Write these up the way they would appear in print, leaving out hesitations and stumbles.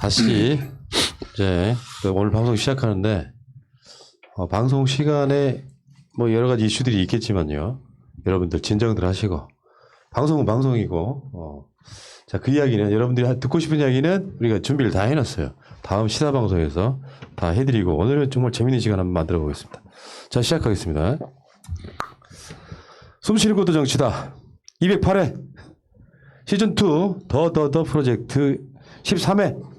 다시 이제 오늘 방송 시작하는데 방송 시간에 뭐 여러 가지 이슈들이 있겠지만요. 여러분들 진정들 하시고 방송은 방송이고 자, 그 이야기는 여러분들이 듣고 싶은 이야기는 우리가 준비를 다 해놨어요. 다음 시사 방송에서 다 해드리고 오늘은 정말 재밌는 시간 한번 만들어 보겠습니다. 자, 시작하겠습니다. 숨쉬는 것도 정치다. 208회 시즌2 더 프로젝트 13회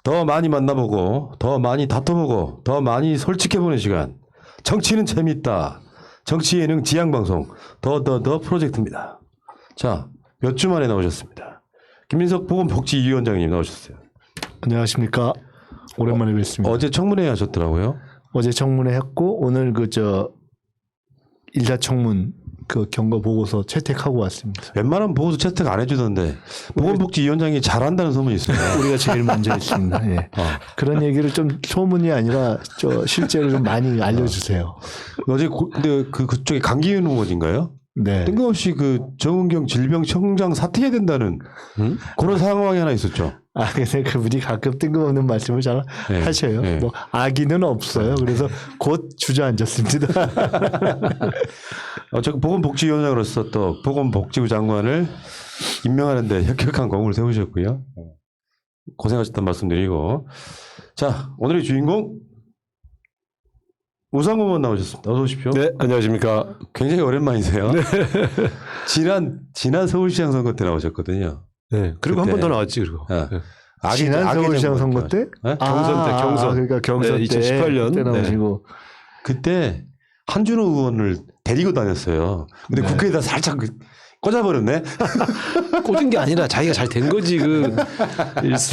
더 많이 만나보고 더 많이 다퉈보고 더 많이 솔직해보는 시간. 정치는 재밌다. 정치 예능 지향방송 더 프로젝트입니다. 자, 몇 주 만에 나오셨습니다. 김민석 보건복지위원장님 나오셨어요. 안녕하십니까. 오랜만에 뵙습니다. 어제 청문회 하셨더라고요. 어제 청문회 했고 오늘 일사청문 경과 보고서 채택하고 왔습니다. 웬만하면 보고서 채택 안 해주던데 보건복지위원장이 잘한다는 소문이 있어요. 우리가 제일 먼저 했습니다. 예. 그런 얘기를 좀 소문이 아니라 실제로 좀 많이 알려주세요. 어제 근데 그쪽에 강기훈 의원인가요? 네. 뜬금없이 정은경 질병청장 사퇴해야 된다는 그런 상황이 하나 있었죠. 근데 그분이 가끔 뜬금없는 말씀을 잘 하셔요. 네. 뭐 악의는 없어요. 그래서 곧 주저앉았습니다. 저 보건복지위원장으로서 또 보건복지부 장관을 임명하는데 혁혁한 공을 세우셨고요. 고생하셨다는 말씀드리고, 자, 오늘의 주인공 우상호 의원 나오셨습니다. 어서 오십시오. 네, 안녕하십니까. 굉장히 오랜만이세요. 네. 지난 서울시장 선거 때 나오셨거든요. 네. 그리고 한 번 더 나왔지, 그리고. 지난 서울시장 선거 때? 경선 때, 경선. 그러니까 경선 네, 때 2018년 때 나오시고. 그때 한준호 의원을 데리고 다녔어요. 근데 국회에다 살짝 꽂아버렸네. 꽂은 게 아니라 자기가 잘 된 거지.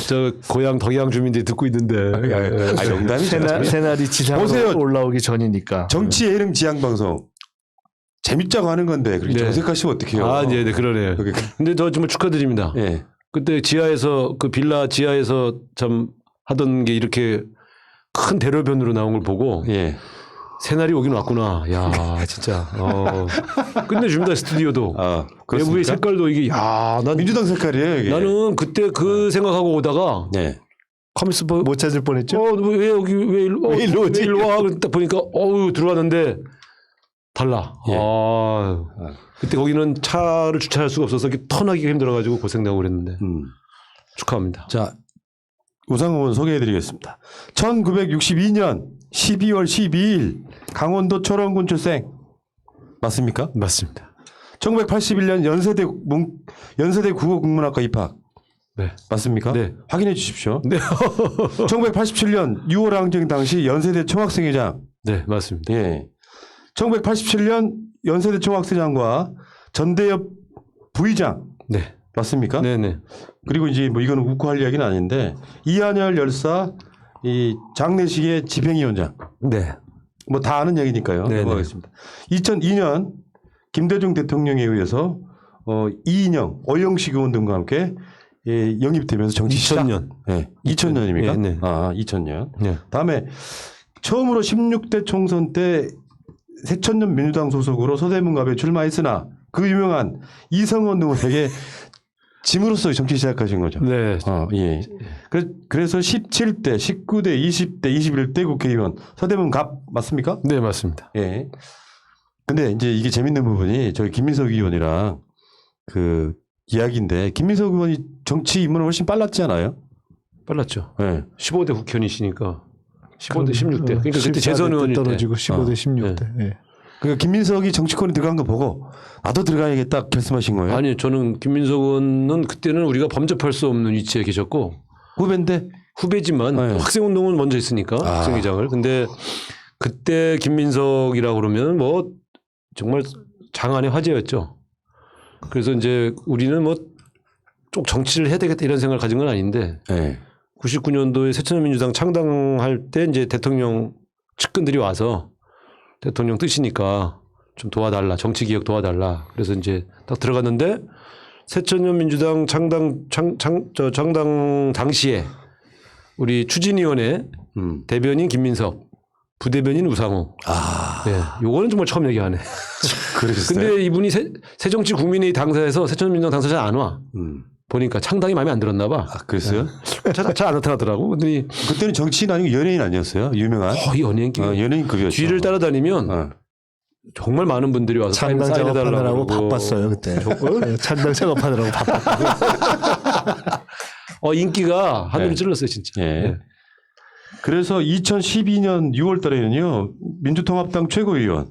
저 고향 덕양 주민들이 듣고 있는데. 농담이죠. 새날이 지상으로 보세요. 올라오기 전이니까. 정치 예능 지향방송 재밌자고 하는 건데 그렇게 정색하시면 어떡해요. 네, 그러네요. 근데 저 정말 축하드립니다. 네. 그때 지하에서 빌라 지하에서 참 하던 게 이렇게 큰 대로변으로 나온 걸 보고 새날이 오긴 왔구나. 야, 진짜. 끝내줍니다, 스튜디오도. 외부의 색깔도 이게, 난 민주당 색깔이에요, 이게. 나는 그때 생각하고 오다가, 카미스 못 찾을 뻔했죠. 왜 일로 오지? 왜 일로 와? 딱 보니까, 들어왔는데, 달라. 그때 거기는 차를 주차할 수가 없어서 턴하기가 힘들어가지고 고생하고 그랬는데. 축하합니다. 자, 우상호 의원 소개해드리겠습니다. 1962년 12월 12일 강원도 철원군 출생 맞습니까? 맞습니다. 1981년 연세대 국어국문학과 입학 맞습니까? 네. 확인해 주십시오. 네. 1987년 6월 항쟁 당시 연세대 총학생회장. 네, 맞습니다. 1987년 연세대 총학생회장과 전대협 부의장. 네. 맞습니까? 네네. 그리고 이제 이거는 웃고 할 이야기는 아닌데 이한열 열사 이 장례식의 집행위원장. 네. 뭐 다 아는 얘기니까요. 넘어가겠습니다. 2002년 김대중 대통령에 의해서 이인영, 오영식 의원 등과 함께 영입되면서 정치 시작. 2000년. 네. 2000년입니까? 네. 2000년. 네. 다음에 처음으로 16대 총선 때 새천년 민주당 소속으로 서대문갑에 출마했으나 그 유명한 이성원 의원에게 짐으로써 정치 시작하신 거죠. 네. 그래서 17대, 19대, 20대, 21대 국회의원 서대문갑 맞습니까? 네, 맞습니다. 예. 근데 이제 이게 재밌는 부분이 저희 김민석 의원이랑 이야기인데 김민석 의원이 정치 입문을 훨씬 빨랐지 않아요? 빨랐죠. 네. 15대 국회의원이시니까 15대 16대. 그러니까 그때 재선 의원일 때 떨어지고 15대 16대. 네. 그러니까 김민석이 정치권에 들어간 거 보고 나도 들어가야겠다 결심하신 거예요? 아니, 저는 김민석 의원은 그때는 우리가 범접할 수 없는 위치에 계셨고 후배인데 후배지만 학생운동은 먼저 했으니까 학생회장을. 근데 그때 김민석이라고 그러면 뭐 정말 장안의 화제였죠. 그래서 이제 우리는 뭐 쭉 정치를 해야 되겠다 이런 생각을 가진 건 아닌데 99년도에 새천년민주당 창당할 때 이제 대통령 측근들이 와서 대통령 뜻이니까 좀 도와달라. 정치개혁 도와달라. 그래서 이제 딱 들어갔는데 새천년민주당 창당 당시에 우리 추진위원회 대변인 김민석, 부대변인 우상호. 네, 요거는 정말 처음 얘기하네. 그러셨어요? 근데 이분이 새정치 국민의 당사에서 새천년민주당 당사자 안 와. 보니까 창당이 마음에 안 들었나 봐. 아, 그랬어요? 잘안 나타나더라고. 근데 그때는 정치인 아니고 연예인 아니었어요? 유명한? 이 연예인끼리 연예인급이었죠. 뒤를 따라다니면 어. 정말 많은 분들이 와서 창당 작업하느라고 그러고. 바빴어요 그때. 네, 창당 작업하느라고 바빴고. 인기가 하늘을 네. 찔렀어요 진짜. 예. 네. 그래서 2012년 6월 달에는요, 민주통합당 최고위원,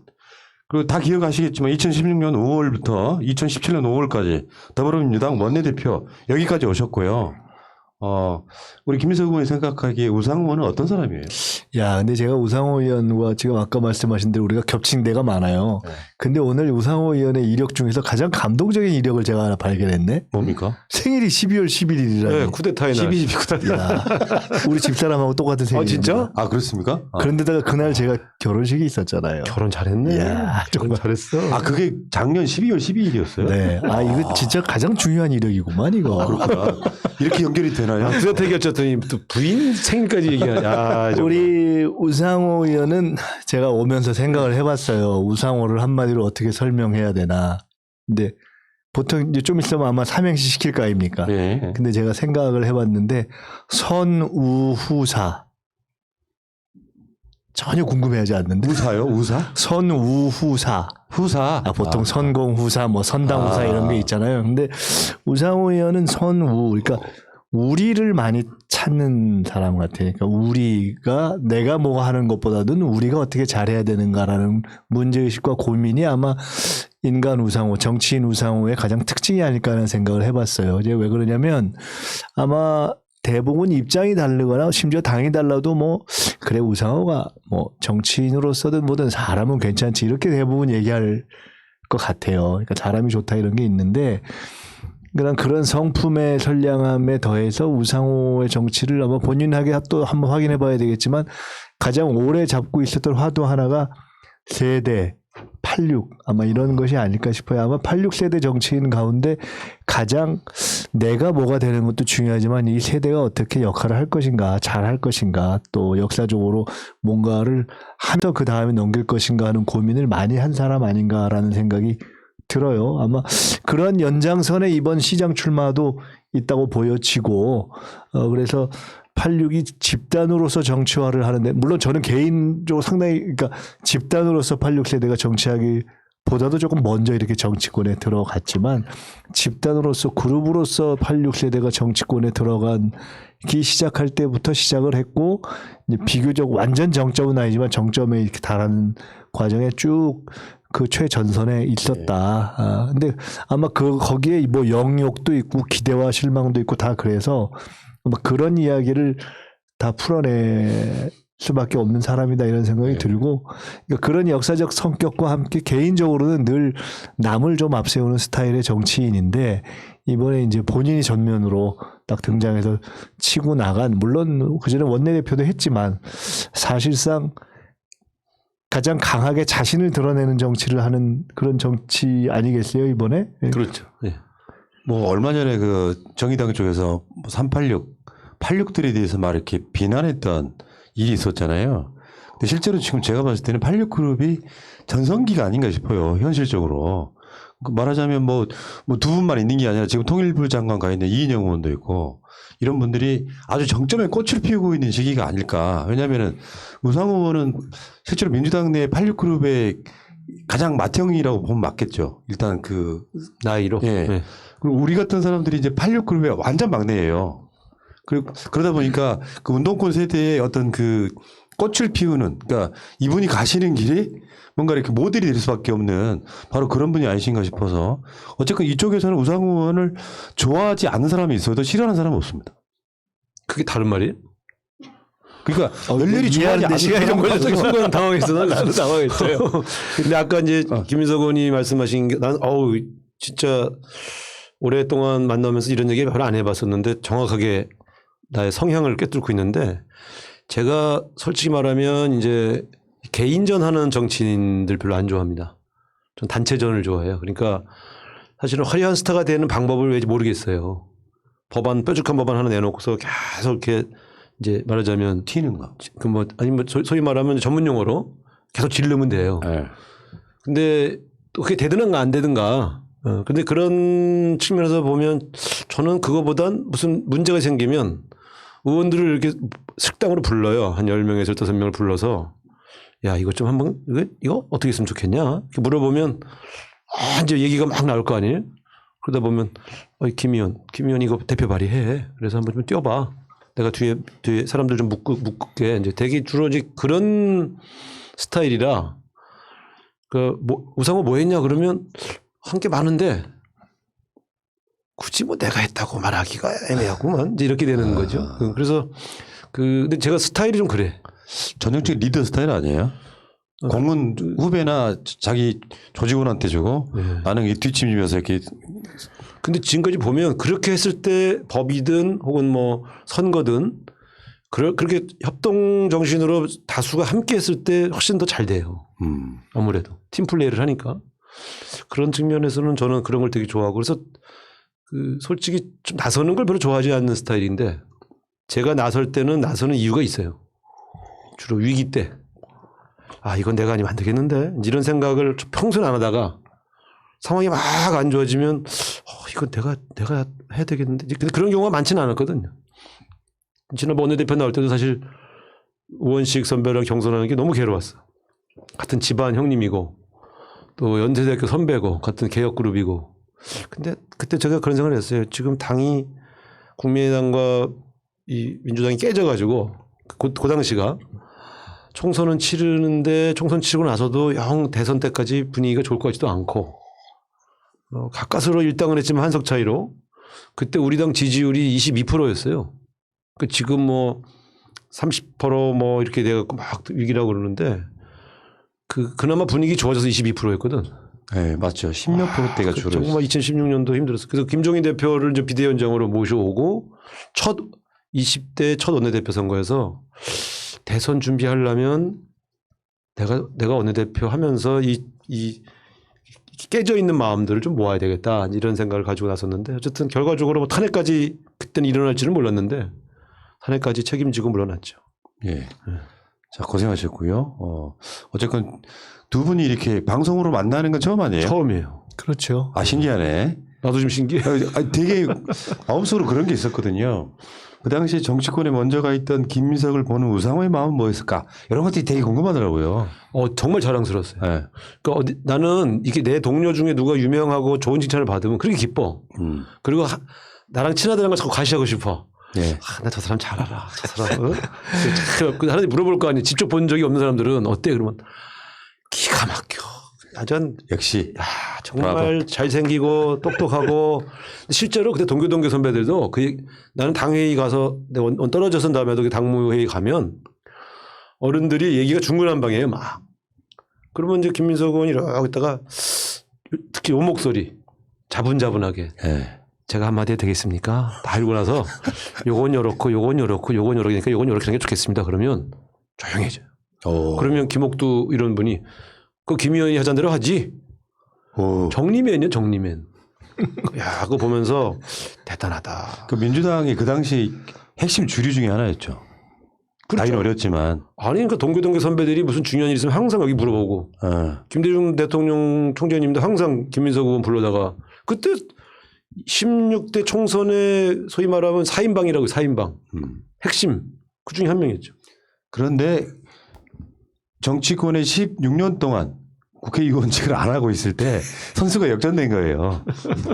그리고 다 기억하시겠지만 2016년 5월부터 2017년 5월까지 더불어민주당 원내대표 여기까지 오셨고요. 우리 김민석 의원이 생각하기에 우상호 의원은 어떤 사람이에요? 야, 근데 제가 우상호 의원과 지금 아까 말씀하신 대로 우리가 겹친 데가 많아요. 네. 근데 오늘 우상호 의원의 이력 중에서 가장 감동적인 이력을 제가 하나 발견했네. 뭡니까? 생일이 12월 11일이라니. 네, 쿠데타의 날. 12야, 우리 집사람하고 똑같은 생일입니다. 진짜? 아, 그렇습니까? 그런데다가 그날 제가 결혼식이 있었잖아요. 결혼 잘했네. 이야, 정말 잘했어. 아, 그게 작년 12월 12일이었어요? 네. 아, 이거 진짜 가장 중요한 이력이구만, 이거. 그렇구나. 이렇게 연결이 되나요? 쿠데타 얘기했더니 또 부인 생일까지 얘기하냐. 아, 정말. 우리 우상호 의원은 제가 오면서 생각을 해봤어요. 우상호를 한마디로 어떻게 설명해야 되나. 근데 보통 이제 좀 있으면 아마 삼행시 시킬 거 아닙니까? 네. 근데 제가 생각을 해봤는데 선우후사 전혀 궁금해하지 않는데 우사요? 우사? 선우후사 후사? 보통 선공후사 뭐 선당후사 이런 게 있잖아요. 근데 우상호 의원은 선우 그러니까 우리를 많이 찾는 사람 같아요. 그러니까 우리가 내가 뭐 하는 것보다는 우리가 어떻게 잘해야 되는가라는 문제의식과 고민이 아마 인간 우상호, 정치인 우상호의 가장 특징이 아닐까 하는 생각을 해봤어요. 이제 왜 그러냐면 아마 대부분 입장이 다르거나 심지어 당이 달라도 뭐 그래 우상호가 뭐 정치인으로서든 뭐든 사람은 괜찮지 이렇게 대부분 얘기할 것 같아요. 그러니까 사람이 좋다 이런 게 있는데 그런 성품의 선량함에 더해서 우상호의 정치를 아마 본인에게 또 한번 확인해 봐야 되겠지만 가장 오래 잡고 있었던 화두 하나가 세대, 86 아마 이런 것이 아닐까 싶어요. 아마 86세대 정치인 가운데 가장 내가 뭐가 되는 것도 중요하지만 이 세대가 어떻게 역할을 할 것인가, 잘 할 것인가, 또 역사적으로 뭔가를 하면서 그 다음에 넘길 것인가 하는 고민을 많이 한 사람 아닌가라는 생각이 들어요. 아마 그런 연장선에 이번 시장 출마도 있다고 보여지고 그래서 86이 집단으로서 정치화를 하는데 물론 저는 개인적으로 상당히 그러니까 집단으로서 86세대가 정치하기보다도 조금 먼저 이렇게 정치권에 들어갔지만 집단으로서 그룹으로서 86세대가 정치권에 들어가기 시작할 때부터 시작을 했고 이제 비교적 완전 정점은 아니지만 정점에 이렇게 달하는 과정에 쭉 그 최전선에 있었다. 근데 아마 거기에 뭐 영욕도 있고 기대와 실망도 있고 다 그래서 아마 그런 이야기를 다 풀어낼 수밖에 없는 사람이다 이런 생각이 들고 그러니까 그런 역사적 성격과 함께 개인적으로는 늘 남을 좀 앞세우는 스타일의 정치인인데 이번에 이제 본인이 전면으로 딱 등장해서 치고 나간 물론 그전에 원내대표도 했지만 사실상 가장 강하게 자신을 드러내는 정치를 하는 그런 정치 아니겠어요 이번에? 그렇죠. 예. 뭐 얼마 전에 그 정의당 쪽에서 386, 86들에 대해서 막 이렇게 비난했던 일이 있었잖아요. 근데 실제로 지금 제가 봤을 때는 86그룹이 전성기가 아닌가 싶어요. 현실적으로. 말하자면 뭐 두 분만 있는 게 아니라 지금 통일부 장관 가 있는 이인영 의원도 있고 이런 분들이 아주 정점에 꽃을 피우고 있는 시기가 아닐까. 왜냐하면은 우상호 의원은 실제로 민주당 내 86그룹의 가장 맏형이라고 보면 맞겠죠. 일단 그 나이로. 예. 네. 그리고 우리 같은 사람들이 이제 86그룹의 완전 막내예요. 그리고 그러다 보니까 그 운동권 세대의 어떤 그 꽃을 피우는 그러니까 이분이 가시는 길이 뭔가 이렇게 모델이 될 수밖에 없는 바로 그런 분이 아니신가 싶어서 어쨌든 이쪽에서는 우상호 의원을 좋아하지 않는 사람이 있어도 싫어하는 사람은 없습니다. 그게 다른 말이에요? 그러니까 열렬히 좋아하지 않는 시간이 좀 사람은 걸려서 없어서 순간 당황했어. 나도 당황했어요. 근데 아까 이제 김민석 의원이 말씀하신 게 난 진짜 오랫동안 만나면서 이런 얘기 별로 안 해봤었는데 정확하게 나의 성향을 꿰뚫고 있는데 제가 솔직히 말하면 이제 개인전 하는 정치인들 별로 안 좋아합니다. 전 단체전을 좋아해요. 그러니까 사실은 화려한 스타가 되는 방법을 왜 모르겠어요. 뾰족한 법안 하나 내놓고서 계속 이렇게 이제 말하자면 튀는 거. 그 뭐 아니면 소위 말하면 전문 용어로 계속 지르면 돼요. 네. 근데 또 그게 되든가 안 되든가 근데 그런 측면에서 보면 저는 그거보단 무슨 문제가 생기면 의원들을 이렇게 식당으로 불러요. 한 10명에서 15명을 불러서 야, 이것 좀 한번, 이거 어떻게 했으면 좋겠냐? 이렇게 물어보면 이제 얘기가 막 나올 거 아니에요? 그러다 보면 김 의원 이거 대표 발의해. 그래서 한번 좀 뛰어봐. 내가 뒤에 사람들 좀 묶게 이제 되게 주로 이제 그런 스타일이라 우상호 뭐 했냐 그러면 한 게 많은데 굳이 뭐 내가 했다고 말하기가 애매하구만 이제 이렇게 되는 거죠. 그래서 근데 제가 스타일이 좀 그래. 전형적인 리더 스타일 아니에요? 공은 후배나 자기 조직원한테 주고 네. 나는 이 뒷짐지면서 이렇게. 근데 지금까지 보면 그렇게 했을 때 법이든 혹은 뭐 선거든 그렇게 협동 정신으로 다수가 함께 했을 때 훨씬 더 잘 돼요. 아무래도 팀 플레이를 하니까 그런 측면에서는 저는 그런 걸 되게 좋아하고 그래서 솔직히 좀 나서는 걸 별로 좋아하지 않는 스타일인데 제가 나설 때는 나서는 이유가 있어요. 주로 위기 때. 이건 내가 아니면 안 되겠는데 이런 생각을 평소에 안 하다가 상황이 막 안 좋아지면 이건 내가 해야 되겠는데 근데 그런 경우가 많지는 않았거든요. 지난번 원내대표 나올 때도 사실 우원식 선배랑 경선하는 게 너무 괴로웠어. 같은 집안 형님이고 또 연세대학교 선배고 같은 개혁그룹이고 근데 그때 제가 그런 생각을 했어요. 지금 당이 국민의당과 이 민주당이 깨져가지고 그 당시가 총선은 치르는데 총선 치르고 나서도 영 대선 때까지 분위기가 좋을 것 같지도 않고 가까스로 일당을 했지만 한석 차이로 그때 우리 당 지지율이 22%였어요. 지금 뭐 30% 이렇게 돼갖고 막 위기라고 그러는데 그나마 분위기 좋아져서 22%였거든. 네, 맞죠. 10몇 %대가 줄어. 정말 2016년도 힘들었어. 그래서 김종인 대표를 이제 비대위원장으로 모셔오고 20대 첫 원내대표 선거에서 대선 준비하려면 내가 원내대표 하면서 이 깨져 있는 마음들을 좀 모아야 되겠다 이런 생각을 가지고 나섰는데 어쨌든 결과적으로 뭐 탄핵까지 그때는 일어날지는 몰랐는데 탄핵까지 책임지고 물러났죠. 예. 자, 고생하셨고요. 어쨌건 두 분이 이렇게 방송으로 만나는 건 처음 아니에요? 처음이에요. 그렇죠. 신기하네. 나도 좀 신기해. 되게 마음속으로 그런 게 있었거든요. 그 당시 정치권에 먼저 가 있던 김민석을 보는 우상호의 마음은 뭐였을까? 이런 것들이 되게 궁금하더라고요. 정말 자랑스러웠어요. 네. 그러니까 나는 이게 내 동료 중에 누가 유명하고 좋은 칭찬을 받으면 그렇게 기뻐. 그리고 나랑 친하다는 걸 자꾸 가시하고 싶어. 네. 나 저 사람 잘 알아. 저 사람. 하나님 물어볼 거 아니에요. 직접 본 적이 없는 사람들은 어때? 그러면 기가 막혀. 역시. 정말 브라보. 잘생기고 똑똑하고 실제로 그때 동교 선배들도 나는 당회의 가서 내가 떨어져선 다음에도 당무회의 가면 어른들이 얘기가 중구난방이에요. 막. 그러면 이제 김민석 의원이 이러고 있다가 특히 요 목소리 자분자분하게 네. 제가 한마디 해도 되겠습니까? 다 읽고 나서 요건 요렇고 요건 요렇고 요건 요렇으니까 요건 요렇게 하는 게 좋겠습니다. 그러면 조용해져요. 그러면 김옥두 이런 분이 김 의원이 하자는 대로 하지. 정리맨이요, 정리맨. 야, 그거 보면서 대단하다. 그 민주당이 그 당시 핵심 주류 중에 하나였죠. 그렇죠. 나이는 어렸지만. 아니, 그러니까 동교 선배들이 무슨 중요한 일 있으면 항상 여기 물어보고. 김대중 대통령 총재님도 항상 김민석 의원 불러다가 그때 16대 총선에 소위 말하면 4인방이라고 4인방. 핵심. 그 중에 한 명이었죠. 그런데 정치권에 16년 동안 국회의원직을 안 하고 있을 때 선수가 역전된 거예요.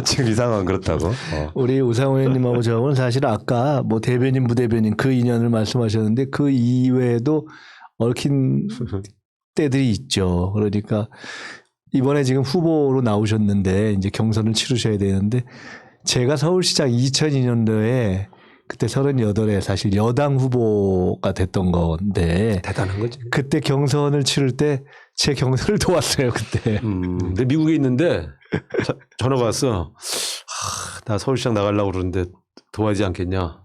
지금 이 상황은 그렇다고. 우리 우상호 의원님하고 저하고는 사실 아까 뭐 대변인 부대변인 그 인연을 말씀하셨는데 그 이외에도 얽힌 때들이 있죠. 그러니까 이번에 지금 후보로 나오셨는데 이제 경선을 치르셔야 되는데 제가 서울시장 2002년도에 그때 38에 사실 여당 후보가 됐던 건데 대단한 거지. 그때 경선을 치를 때 제 경선을 도왔어요 그때. 근데 미국에 있는데 전화가 왔어. 나 서울시장 나가려고 그러는데 도와주지 않겠냐.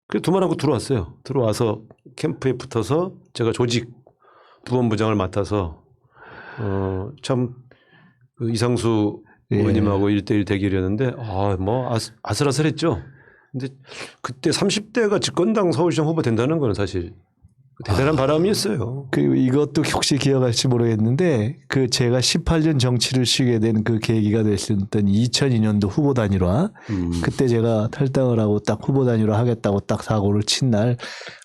그래서 두말 하고 들어왔어요. 들어와서 캠프에 붙어서 제가 조직 부본부장을 맡아서 참 이상수 의원님하고 1대1 대결이었는데 뭐 아슬아슬했죠. 근데 그때 30대가 집권당 서울시장 후보 된다는 건 사실 대단한 바람이었어요. 그 이것도 혹시 기억할지 모르겠는데 그 제가 18년 정치를 쉬게 된 그 계기가 됐었던 2002년도 후보 단일화 그때 제가 탈당을 하고 딱 후보 단일화 하겠다고 딱 사고를 친 날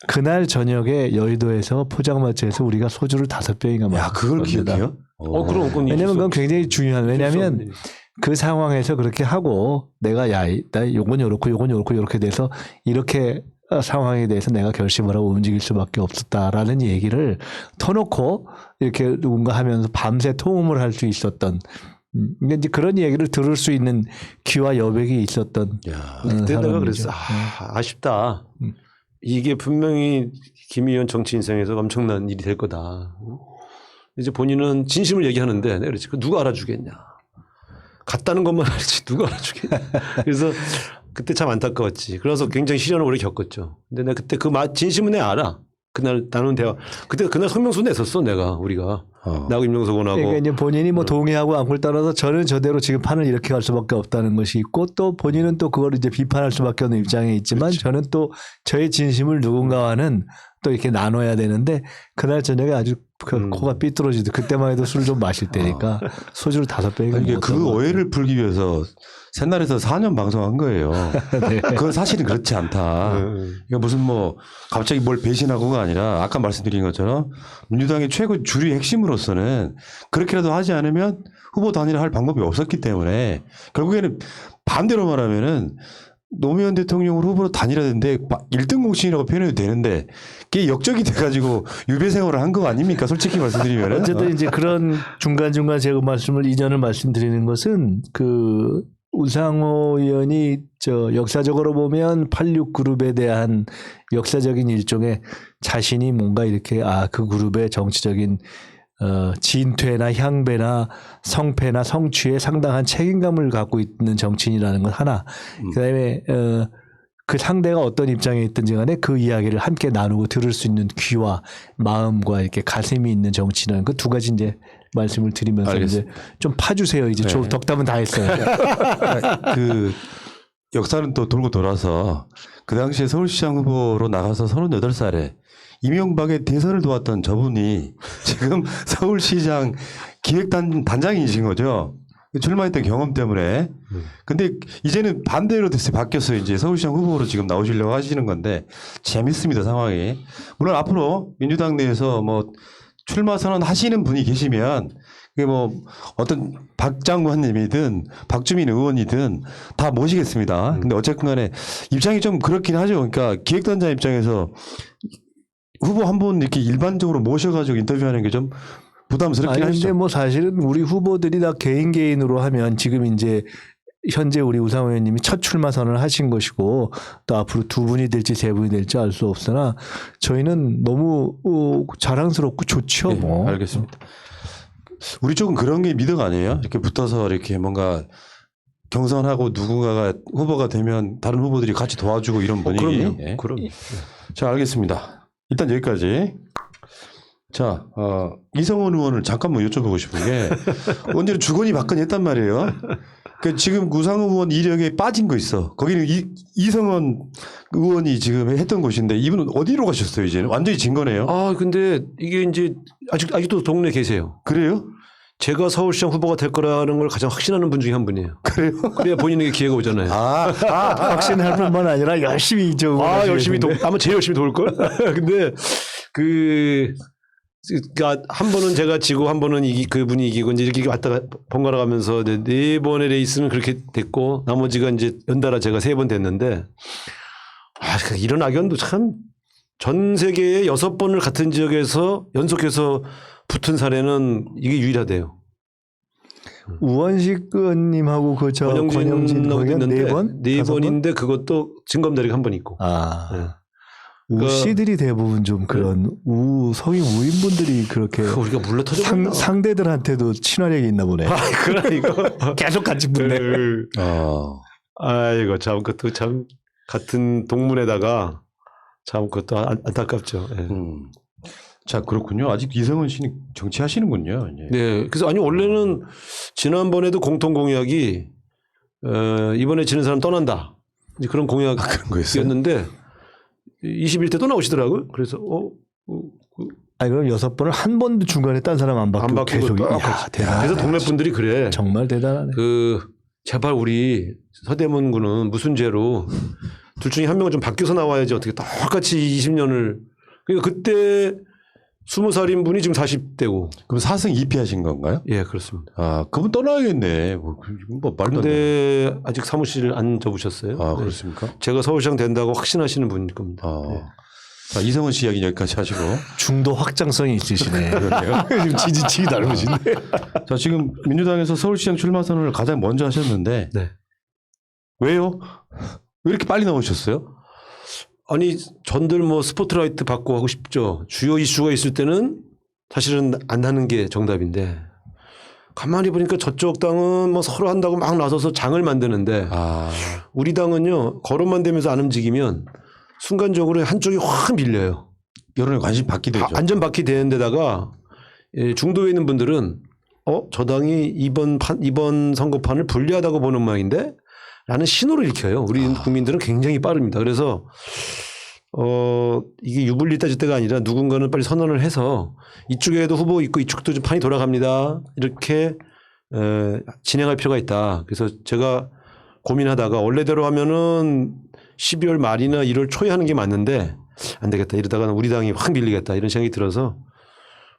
그날 저녁에 여의도에서 포장마차에서 우리가 소주를 5병인가 야, 그걸 기억해요? 그럼 그건 왜냐면 그건 굉장히 중요한 왜냐면 있을 수 없는 그 상황에서 그렇게 하고 내가 나 요건 요렇고 요건 요렇고 요렇게 돼서 이렇게 상황에 대해서 내가 결심을 하고 움직일 수밖에 없었다라는 얘기를 터놓고 이렇게 누군가 하면서 밤새 통음을 할 수 있었던 그러니까 이제 그런 얘기를 들을 수 있는 귀와 여백이 있었던 야, 그때 내가 사람이죠. 그랬어. 아쉽다. 이게 분명히 김 의원 정치 인생에서 엄청난 일이 될 거다. 이제 본인은 진심을 얘기하는데 내가 그랬지. 누가 알아주겠냐. 갔다는 것만 알지 누가 알아주겠냐. 그래서 그때 참 안타까웠지. 그래서 굉장히 시련을 오래 겪었죠. 근데 내가 그때 그 진심은 내가 알아. 그날 나눈 대화. 그날 성명서 냈었어 내가 우리가. 나하고 임명석원하고. 그러니까 이제 본인이 뭐 동의하고 안고를 따라서 저는 저대로 지금 판을 이렇게 갈 수밖에 없다는 것이 있고 또 본인은 또 그걸 이제 비판할 수밖에 없는 입장에 있지만 그렇지. 저는 또 저의 진심을 누군가와는 또 이렇게 나눠야 되는데 그날 저녁에 아주 그 코가 삐뚤어지듯 그때만 해도 술 좀 마실 때니까 소주를 5병이나 이게 그 오해를 풀기 위해서 새날에서 4년 방송한 거예요. 네. 그건 사실은 그렇지 않다. 그러니까 무슨 뭐 갑자기 뭘 배신하고가 아니라 아까 말씀드린 것처럼 민주당의 최고 주류 핵심으로서는 그렇게라도 하지 않으면 후보 단일화 할 방법이 없었기 때문에 결국에는 반대로 말하면은 노무현 대통령을 후보로 단일화됐는데 1등 공신이라고 표현해도 되는데 그게 역적이 돼가지고 유배 생활을 한 거 아닙니까? 솔직히 말씀드리면 어쨌든 이제 그런 중간중간 제가 이전을 말씀드리는 것은 그 우상호 의원이 역사적으로 보면 86 그룹에 대한 역사적인 일종의 자신이 뭔가 이렇게 그 그룹의 정치적인 진퇴나 향배나 성패나 성취에 상당한 책임감을 갖고 있는 정치인이라는 것 하나. 그다음에 그 상대가 어떤 입장에 있든지 간에 그 이야기를 함께 나누고 들을 수 있는 귀와 마음과 이렇게 가슴이 있는 정치라는 그 두 가지 이제 말씀을 드리면서 알겠습니다. 이제 좀 파주세요. 이제 네. 덕담은 다 했어요. 그 역사는 또 돌고 돌아서 그 당시에 서울시장 후보로 나가서 38살에 이명박의 대선을 도왔던 저분이 지금 서울시장 기획단장이신 거죠. 출마했던 경험 때문에. 근데 이제는 반대로 됐어요. 바뀌었어요. 이제 서울시장 후보로 지금 나오시려고 하시는 건데 재밌습니다. 상황이. 물론 앞으로 민주당 내에서 뭐 출마 선언 하시는 분이 계시면 그게 뭐 어떤 박 장관님이든 박주민 의원이든 다 모시겠습니다. 근데 어쨌든 간에 입장이 좀 그렇긴 하죠. 그러니까 기획단장 입장에서 후보 한 분 이렇게 일반적으로 모셔가지고 인터뷰하는 게 좀 부담스럽긴 아니, 근데 하죠. 뭐 사실은 우리 후보들이 다 개인으로 하면 지금 이제 현재 우리 우상호 의원님이 첫 출마 선언을 하신 것이고 또 앞으로 2분이 될지 3분이 될지 알 수 없으나 저희는 너무 자랑스럽고 좋죠. 네, 뭐. 알겠습니다. 우리 쪽은 그런 게 미덕 아니에요? 이렇게 붙어서 이렇게 뭔가 경선하고 누군가가 후보가 되면 다른 후보들이 같이 도와주고 이런 분위기. 그럼요. 예. 그럼. 자, 알겠습니다. 일단 여기까지. 자, 이성원 의원을 잠깐만 여쭤보고 싶은 게 언제는 주거니 받거니 했단 말이에요. 그 지금 우상호 의원 이력에 빠진 거 있어. 거기는 이성원 의원이 지금 했던 곳인데 이분은 어디로 가셨어요? 이제는 완전히 진 거네요. 근데 이게 이제 아직도 동네에 계세요. 그래요? 제가 서울시장 후보가 될 거라는 걸 가장 확신하는 분 중에 한 분이에요. 그래요? 그래야 본인에게 기회가 오잖아요. 확신할 뿐만 아니라 열심히 열심히 아마 제일 열심히 도울 걸. 근데 그러니까 한 번은 제가 지고 한 번은 그분이 이기고 이제 이렇게 왔다가 번갈아 가면서 네 번의 레이스는 그렇게 됐고 나머지가 이제 연달아 제가 3번 됐는데 이런 악연도 참 전 세계에 6번을 같은 지역에서 연속해서 붙은 사례는 이게 유일하대요. 우원식 의원님하고 권영진 하고 의원 있는데 4번? 4번인데 그것도 증검다리가 한 번 있고. 네. 우씨들이 대부분 좀 그런 성인 우인분들이 그렇게 우리가 물러 터져 상대들한테도 친화력이 있나 보네. 그러니까 계속 같이 붙네. 아이고 참 그것도 참 같은 동문에다가 참 그것도 안타깝죠. 네. 자, 그렇군요. 아직 이성원 씨는 정치하시는군요. 이제. 네, 그래서 원래는 지난번에도 공통 공약이 이번에 지는 사람 떠난다. 이제 그런 그런 거였어요? 공약이었는데 21대 또 나오시더라고요. 그래서 아니 그럼 6번을 한 번도 중간에 딴 사람 안 바뀌고 안 바뀌고 계속 똑같이. 대단하네. 그래서 동네 분들이 그래. 정말 대단하네. 제발 우리 서대문구는 무슨 죄로 둘 중에 한 명은 좀 바뀌어서 나와야지 어떻게 똑같이 20년을. 그러니까 그때 20살인 분이 지금 40대고. 그럼 4승 2패 하신 건가요? 예, 그렇습니다. 아, 그분 떠나야겠네. 뭐 말도 안 돼. 근데 아직 사무실 안 접으셨어요? 아, 네. 그렇습니까? 제가 서울시장 된다고 확신하시는 분일 겁니다. 아. 네. 자, 이성원 씨 이야기 여기까지 하시고. 중도 확장성이 있으시네. 그러네요. 지금 지지치기 다르시네. 자, 지금 민주당에서 서울시장 출마 선언을 가장 먼저 하셨는데 네. 왜요? 왜 이렇게 빨리 나오셨어요? 아니 전들 뭐 스포트라이트 받고 하고 싶죠. 주요 이슈가 있을 때는 사실은 안 하는 게 정답인데 가만히 보니까 저쪽 당은 뭐 서로 한다고 막 나서서 장을 만드는데 아, 우리 당은요 거론만 되면서 안 움직이면 순간적으로 한쪽이 확 밀려요. 여론에 관심 받게 되죠. 안전받기 되는 데다가 중도에 있는 분들은 저 당이 이번 선거판을 불리하다고 보는 모양인데 라는 신호를 읽혀요. 우리 국민들은 굉장히 빠릅니다. 그래서 이게 유불리 따질 때가 아니라 누군가는 빨리 선언을 해서 이쪽에도 후보 있고 이쪽도 좀 판이 돌아갑니다. 이렇게 진행할 필요가 있다. 그래서 제가 고민하다가 원래대로 하면은 12월 말이나 1월 초에 하는 게 맞는데 안 되겠다. 이러다가는 우리 당이 확 밀리겠다. 이런 생각이 들어서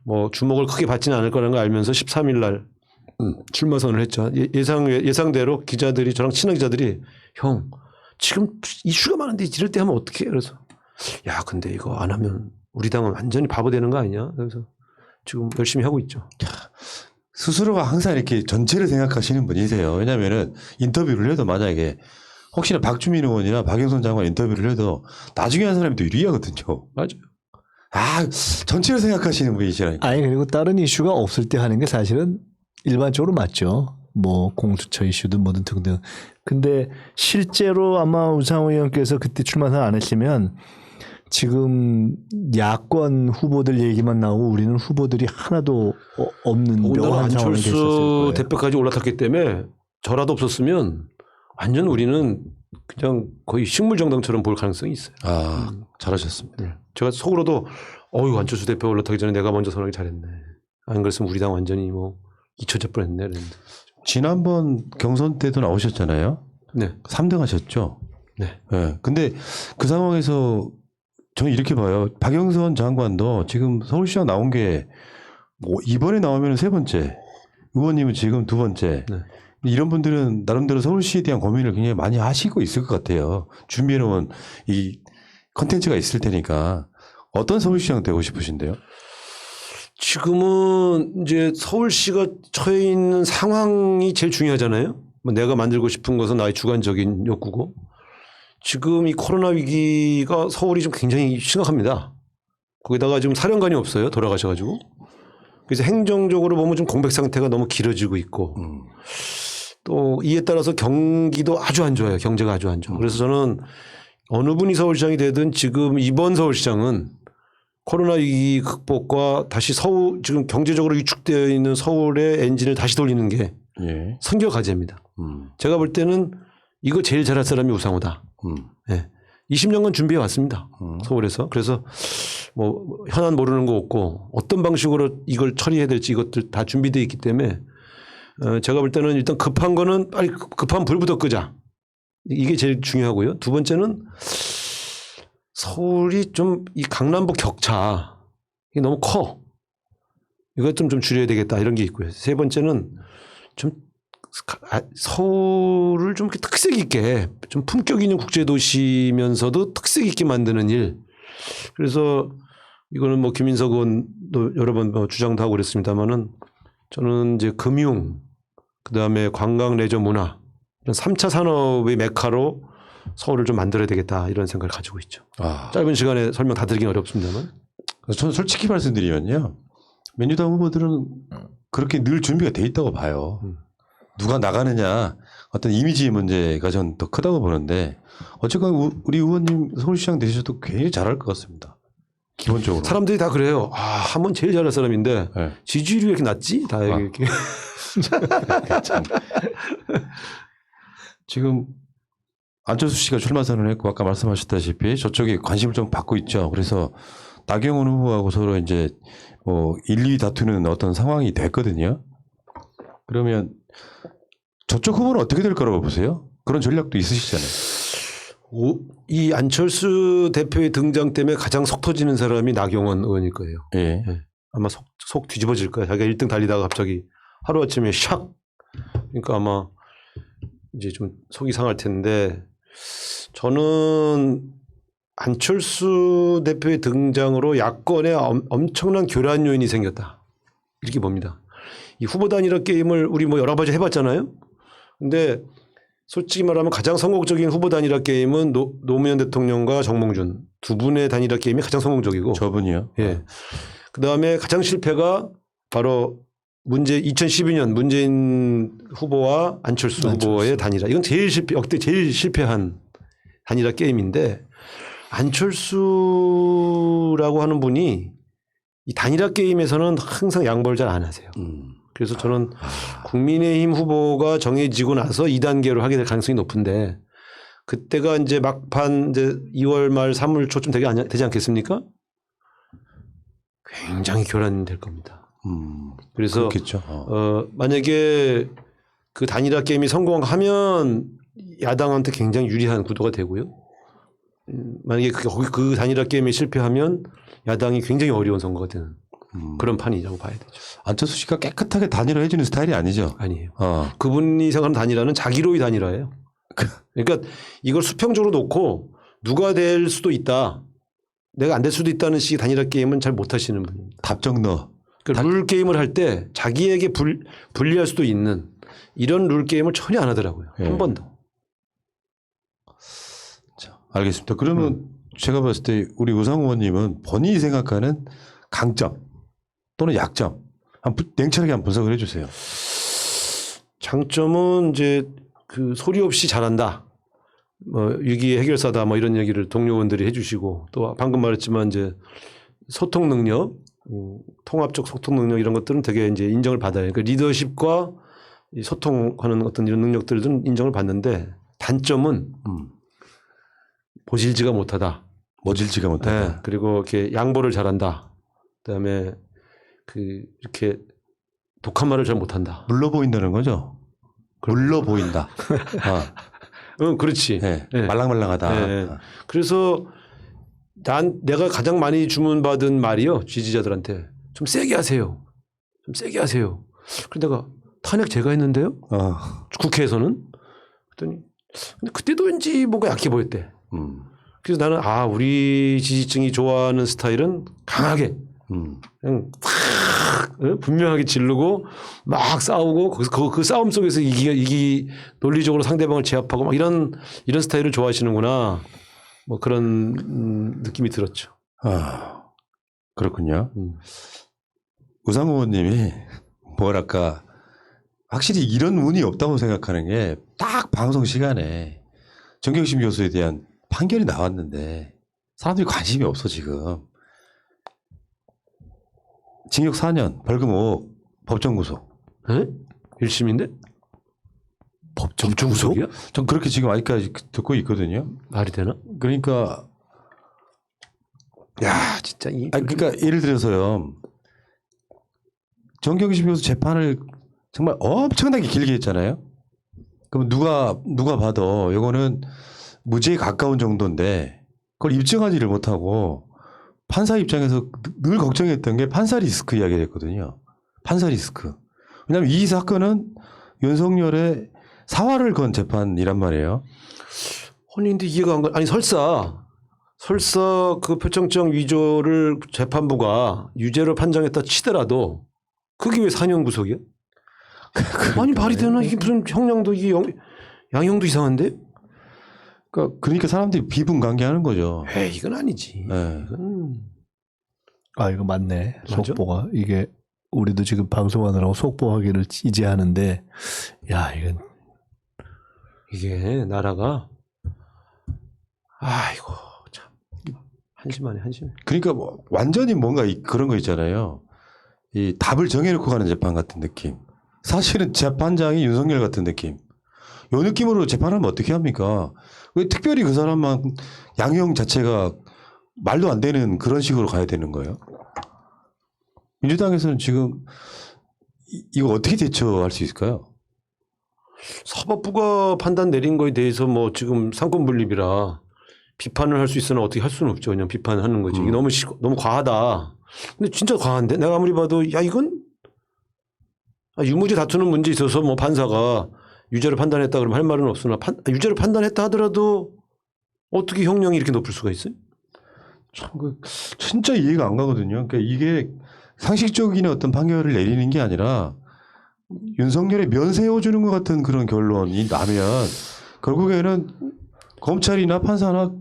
뭐 주목을 크게 받지는 않을 거라는 걸 알면서 13일 날 출마 선언을 했죠. 예상대로 기자들이 저랑 친한 기자들이 형 지금 이슈가 많은데 이럴 때 하면 어떡해? 그래서 야 근데 이거 안 하면 우리 당은 완전히 바보 되는 거 아니냐? 그래서 지금 열심히 하고 있죠. 스스로가 항상 이렇게 전체를 생각하시는 분이세요. 왜냐하면은 인터뷰를 해도 만약에 혹시나 박주민 의원이나 박영선 장관 인터뷰를 해도 나중에 한 사람이 더 유리하거든요. 맞아요. 아, 전체를 생각하시는 분이시라니까. 아니 그리고 다른 이슈가 없을 때 하는 게 사실은 일반적으로 맞죠. 뭐 공수처 이슈든 뭐든 등등. 근데 실제로 아마 우상호 의원께서 그때 출마 선언 안 했으면 지금 야권 후보들 얘기만 나오고 우리는 후보들이 하나도 없는 묘한 상황이 됐었을 안철수 거예요. 대표까지 올라탔기 때문에 저라도 없었으면 완전 우리는 그냥 거의 식물 정당처럼 볼 가능성이 있어요. 아, 잘하셨습니다. 제가 속으로도 안철수 대표 올라타기 전에 내가 먼저 선언하기 잘했네. 안 그랬으면 우리 당 완전히 뭐 잊혀질 뻔했네. 그랬는데. 지난번 경선 때도 나오셨잖아요. 네. 3등 하셨죠. 네. 네. 근데 그 상황에서 저는 이렇게 봐요. 박영선 장관도 지금 서울시장 나온 게 뭐 이번에 나오면 세 번째, 의원님은 지금 두 번째. 네. 이런 분들은 나름대로 서울시에 대한 고민을 굉장히 많이 하시고 있을 것 같아요. 준비해놓은 이 컨텐츠가 있을 테니까 어떤 서울시장 되고 싶으신데요? 지금은 이제 서울시가 처해 있는 상황이 제일 중요하잖아요. 뭐 내가 만들고 싶은 것은 나의 주관적인 욕구고 지금 이 코로나 위기가 서울이 좀 굉장히 심각합니다. 거기다가 지금 사령관이 없어요. 돌아가셔가지고. 그래서 행정적으로 보면 좀 공백 상태가 너무 길어지고 있고 또 이에 따라서 경기도 아주 안 좋아요. 경제가 아주 안 좋아. 그래서 저는 어느 분이 서울시장이 되든 지금 이번 서울시장은 코로나 위기 극복과 다시 서울 지금 경제적으로 위축되어 있는 서울의 엔진을 다시 돌리는 게 예. 선결 과제입니다. 제가 볼 때는 이거 제일 잘할 사람이 우상호다. 네. 20년간 준비해 왔습니다. 서울에서. 그래서 뭐 현안 모르는 거 없고 어떤 방식으로 이걸 처리해야 될지 이것들 다 준비되어 있기 때문에 제가 볼 때는 일단 급한 거는 빨리 급한 불부터 끄자. 이게 제일 중요하고요. 두 번째는 서울이 좀 이 강남북 격차 이게 너무 커. 이것 좀 줄여야 되겠다 이런 게 있고요. 세 번째는 좀 서울을 좀 특색 있게 좀 품격 있는 국제도시면서도 특색 있게 만드는 일. 그래서 이거는 뭐 김인석 의원도 여러 번 주장도 하고 그랬습니다만은 저는 이제 금융, 그다음에 관광, 레저, 문화 이런 3차 산업의 메카로 서울을 좀 만들어야 되겠다 이런 생각을 가지고 있죠. 아, 짧은 시간에 설명 다 드리긴 어렵습니다만. 저는 솔직히 말씀드리면요. 민주당 후보들은 그렇게 늘 준비가 돼 있다고 봐요. 누가 나가느냐 어떤 이미지 문제가 전 더 크다고 보는데 어쨌건 우리 의원님 서울시장 되셔도 굉장히 잘할 것 같습니다. 기본적으로. 사람들이 다 그래요. 한번 제일 잘할 사람인데 네. 지지율이 왜 이렇게 낮지? 다 이렇게. 참. 지금 안철수 씨가 출마 선언을 했고 아까 말씀하셨다시피 저쪽에 관심을 좀 받고 있죠. 그래서 나경원 후보하고 서로 이제 뭐 1, 2위 다투는 어떤 상황이 됐거든요. 그러면 저쪽 후보는 어떻게 될 거라고 보세요? 그런 전략도 있으시잖아요. 이 안철수 대표의 등장 때문에 가장 속 터지는 사람이 나경원 의원일 거예요. 예. 아마 속 뒤집어질 거예요. 자기가 1등 달리다가 갑자기 하루아침에 샥. 그러니까 아마 이제 좀 속이 상할 텐데 저는 안철수 대표의 등장으로 야권에 엄청난 교란 요인이 생겼다. 이렇게 봅니다. 이 후보 단일화 게임을 우리 뭐 여러 번 해봤잖아요. 근데 솔직히 말하면 가장 성공적인 후보 단일화 게임은 노무현 대통령과 정몽준 두 분의 단일화 게임이 가장 성공적이고 저분이요? 예. 그 다음에 가장 실패가 바로 2012년 문재인 후보와 안철수 후보의 단일화. 이건 역대 제일 실패한 단일화 게임인데 안철수라고 하는 분이 이 단일화 게임에서는 항상 양보를 잘 안 하세요. 그래서 저는 국민의힘 후보가 정해지고 나서 2단계로 하게 될 가능성이 높은데 그때가 이제 막판 이제 2월 말 3월 초쯤 되지 않겠습니까? 굉장히 교란이 될 겁니다. 그래서 그렇겠죠. 만약에 그 단일화 게임이 성공하면 야당한테 굉장히 유리한 구도가 되고요. 만약에 그 단일화 게임이 실패하면 야당이 굉장히 어려운 선거가 되는 그런 판이라고 봐야 되죠. 안철수 씨가 깨끗하게 단일화 해주는 스타일이 아니죠. 아니에요. 그분이 생각하는 단일화는 자기로의 단일화예요. 그러니까 이걸 수평적으로 놓고 누가 될 수도 있다. 내가 안 될 수도 있다는 식의 단일화 게임은 잘 못하시는 분입니다. 답정너. 그러니까 룰 게임을 할 때 자기에게 불리할 수도 있는 이런 룰 게임을 전혀 안 하더라고요. 예. 한 번도. 자, 알겠습니다. 그러면 제가 봤을 때 우리 우상 의원님은 본인이 생각하는 강점 또는 약점 냉철하게 한번 분석을 해주세요. 장점은 이제 그 소리 없이 잘한다. 뭐 위기 해결사다. 뭐 이런 얘기를 동료원들이 해주시고 또 방금 말했지만 이제 소통 능력, 통합적 소통 능력 이런 것들은 되게 이제 인정을 받아요. 그러니까 리더십과 이 소통하는 어떤 이런 능력들은 인정을 받는데 단점은 보질지가 못하다. 모질지가 못하다. 네, 그리고 이렇게 양보를 잘한다. 그다음에 그 이렇게 독한 말을 잘 못한다. 물러 보인다는 거죠. 물러 보인다. 응, 그렇지. 네. 네. 말랑말랑하다. 네. 그래서 내가 가장 많이 주문받은 말이요. 지지자들한테 좀 세게 하세요. 좀 세게 하세요. 그런데 내가 탄핵 제가 했는데요. 국회에서는. 그랬더니 근데 그때도 왠지 뭔가 약해 보였대. 그래서 나는 우리 지지층이 좋아하는 스타일은 강하게 그냥 확 분명하게 지르고 막 싸우고 거기서 그 싸움 속에서 논리적으로 상대방을 제압하고 막 이런 스타일을 좋아하시는구나. 뭐 그런 느낌이 들었죠. 그렇군요. 우상 의원님이 뭐랄까 확실히 이런 운이 없다고 생각하는 게 딱 방송 시간에 정경심 교수에 대한 판결이 나왔는데 사람들이 관심이 없어 지금. 징역 4년, 벌금 5억, 법정 구속. 네? 1심인데? 법정 구속이야? 전 그렇게 지금 아직까지 듣고 있거든요. 말이 되나? 그러니까 야 진짜 그러니까 예를 들어서요. 정경심 교수 재판을 정말 엄청나게 길게 했잖아요. 그럼 누가 봐도 이거는 무죄에 가까운 정도인데 그걸 입증하지를 못하고 판사 입장에서 늘 걱정했던 게 판사 리스크 이야기를 했거든요. 판사 리스크. 왜냐하면 이 사건은 윤석열의 사활을 건 재판이란 말이에요. 아니 근데 이해가 안 가. 아니 설사 그 표창장 위조를 재판부가 유죄로 판정했다 치더라도 그게 왜 4년 구속이야? 아니 말이 되나? 이게 무슨 형량도 이게 양형도 이상한데? 그러니까 사람들이 비분관계하는 거죠. 에이 이건 아니지. 네. 이거 맞네. 맞아? 속보가 이게 우리도 지금 방송하느라고 속보하기를 이제 하는데 이게 나라가 아이고 참 한심하네. 그러니까 뭐 완전히 뭔가 그런 거 있잖아요. 이 답을 정해놓고 가는 재판 같은 느낌. 사실은 재판장이 윤석열 같은 느낌. 요 느낌으로 재판하면 어떻게 합니까? 왜 특별히 그 사람만 양형 자체가 말도 안 되는 그런 식으로 가야 되는 거예요. 민주당에서는 지금 이거 어떻게 대처할 수 있을까요? 사법부가 판단 내린 거에 대해서 뭐 지금 상권 분립이라 비판을 할 수 있으나 어떻게 할 수는 없죠. 그냥 비판하는 거지. 이게 너무 과하다. 근데 진짜 과한데 내가 아무리 봐도 야 이건 유무죄 다투는 문제 있어서 뭐 판사가 유죄를 판단했다 그러면 할 말은 없으나 유죄를 판단했다 하더라도 어떻게 형량이 이렇게 높을 수가 있어요? 참, 진짜 이해가 안 가거든요. 그러니까 이게 상식적인 어떤 판결을 내리는 게 아니라 윤석열의 면세워주는 것 같은 그런 결론이 나면 결국에는 검찰이나 판사나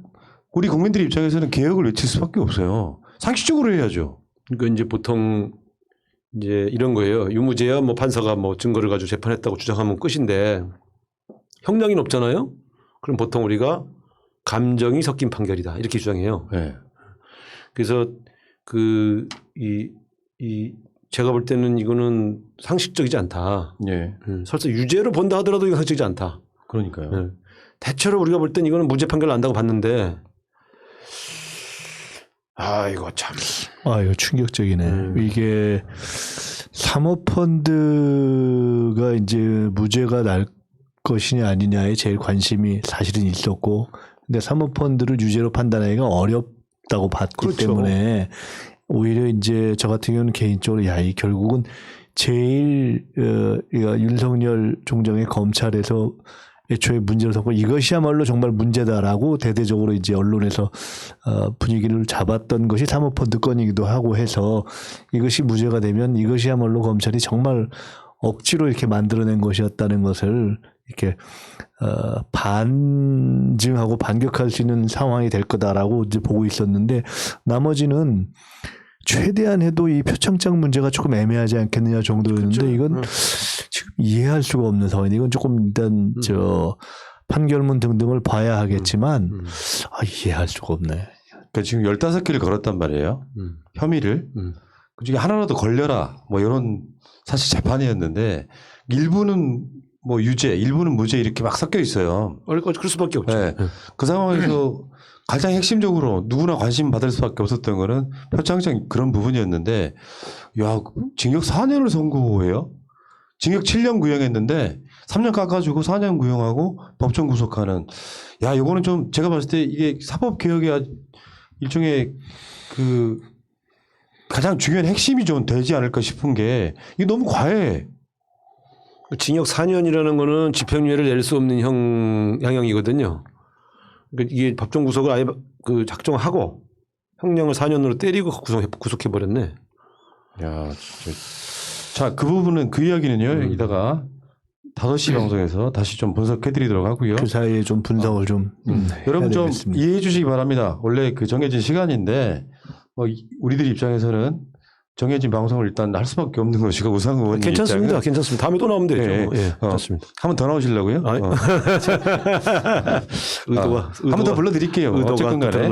우리 국민들 입장에서는 개혁을 외칠 수밖에 없어요. 상식적으로 해야죠. 그러니까 이제 보통 이제 이런 거예요. 유무죄야 뭐 판사가 뭐 증거를 가지고 재판했다고 주장하면 끝인데 형량이 높잖아요. 그럼 보통 우리가 감정이 섞인 판결이다 이렇게 주장해요. 네. 그래서 제가 볼 때는 이거는 상식적이지 않다. 예. 설사 유죄로 본다 하더라도 이거 상식적이지 않다. 그러니까요. 네. 대체로 우리가 볼 땐 이거는 무죄 판결을 난다고 봤는데 이거 참. 이거 충격적이네. 이게 사모펀드가 이제 무죄가 날 것이냐 아니냐에 제일 관심이 사실은 있었고, 근데 사모펀드를 유죄로 판단하기가 어렵다고 봤기 그렇죠. 때문에 오히려 이제 저 같은 경우는 개인적으로 이 결국은 제일 윤석열 총장의 검찰에서 애초에 문제를 삼고 이것이야말로 정말 문제다라고 대대적으로 이제 언론에서 분위기를 잡았던 것이 사모펀드 건이기도 하고 해서 이것이 무죄가 되면 이것이야말로 검찰이 정말 억지로 이렇게 만들어낸 것이었다는 것을 이렇게 반증하고 반격할 수 있는 상황이 될 거다라고 이제 보고 있었는데, 나머지는 최대한 해도 이 표창장 문제가 조금 애매하지 않겠느냐 정도였는데 그렇죠. 이건 지금 이해할 수가 없는 상황인데, 이건 조금 일단 판결문 등등을 봐야 하겠지만 이해할 수가 없네. 그러니까 지금 15개를 걸었단 말이에요. 혐의를. 그중에 하나라도 걸려라. 뭐 이런 사실 재판이었는데 일부는 뭐 유죄, 일부는 무죄 이렇게 막 섞여 있어요. 그럴 수밖에 없죠. 네. 그 상황에서 가장 핵심적으로 누구나 관심 받을 수밖에 없었던 거는 표창장 그런 부분이었는데, 야, 징역 4년을 선고해요. 징역 7년 구형했는데 3년 깎아주고 4년 구형하고 법정 구속하는. 야, 이거는 좀 제가 봤을 때 이게 사법개혁의 일종의 가장 중요한 핵심이 좀 되지 않을까 싶은 게, 이게 너무 과해. 징역 4년이라는 거는 집행유예를 낼 수 없는 형량이거든요. 그러니까 이게 법정 구속을 아예 작정하고 형량을 4년으로 때리고 구속해 버렸네. 야, 진짜. 자, 그 부분은 그 이야기는요. 이따가 5시 방송에서 다시 좀 분석해드리도록 하고요. 그 사이에 좀 분석을 여러분 좀 되겠습니다. 이해해 주시기 바랍니다. 원래 정해진 시간인데 우리들 입장에서는 정해진 방송을 일단 할 수밖에 없는 것이고, 우상호 의원님 괜찮습니다. 입장은 괜찮습니다. 다음에 또 나오면 되죠. 예, 괜찮습니다. 한 번 더 나오시려고요? 아니, 한 번 더 불러드릴게요. 어쨌든 간에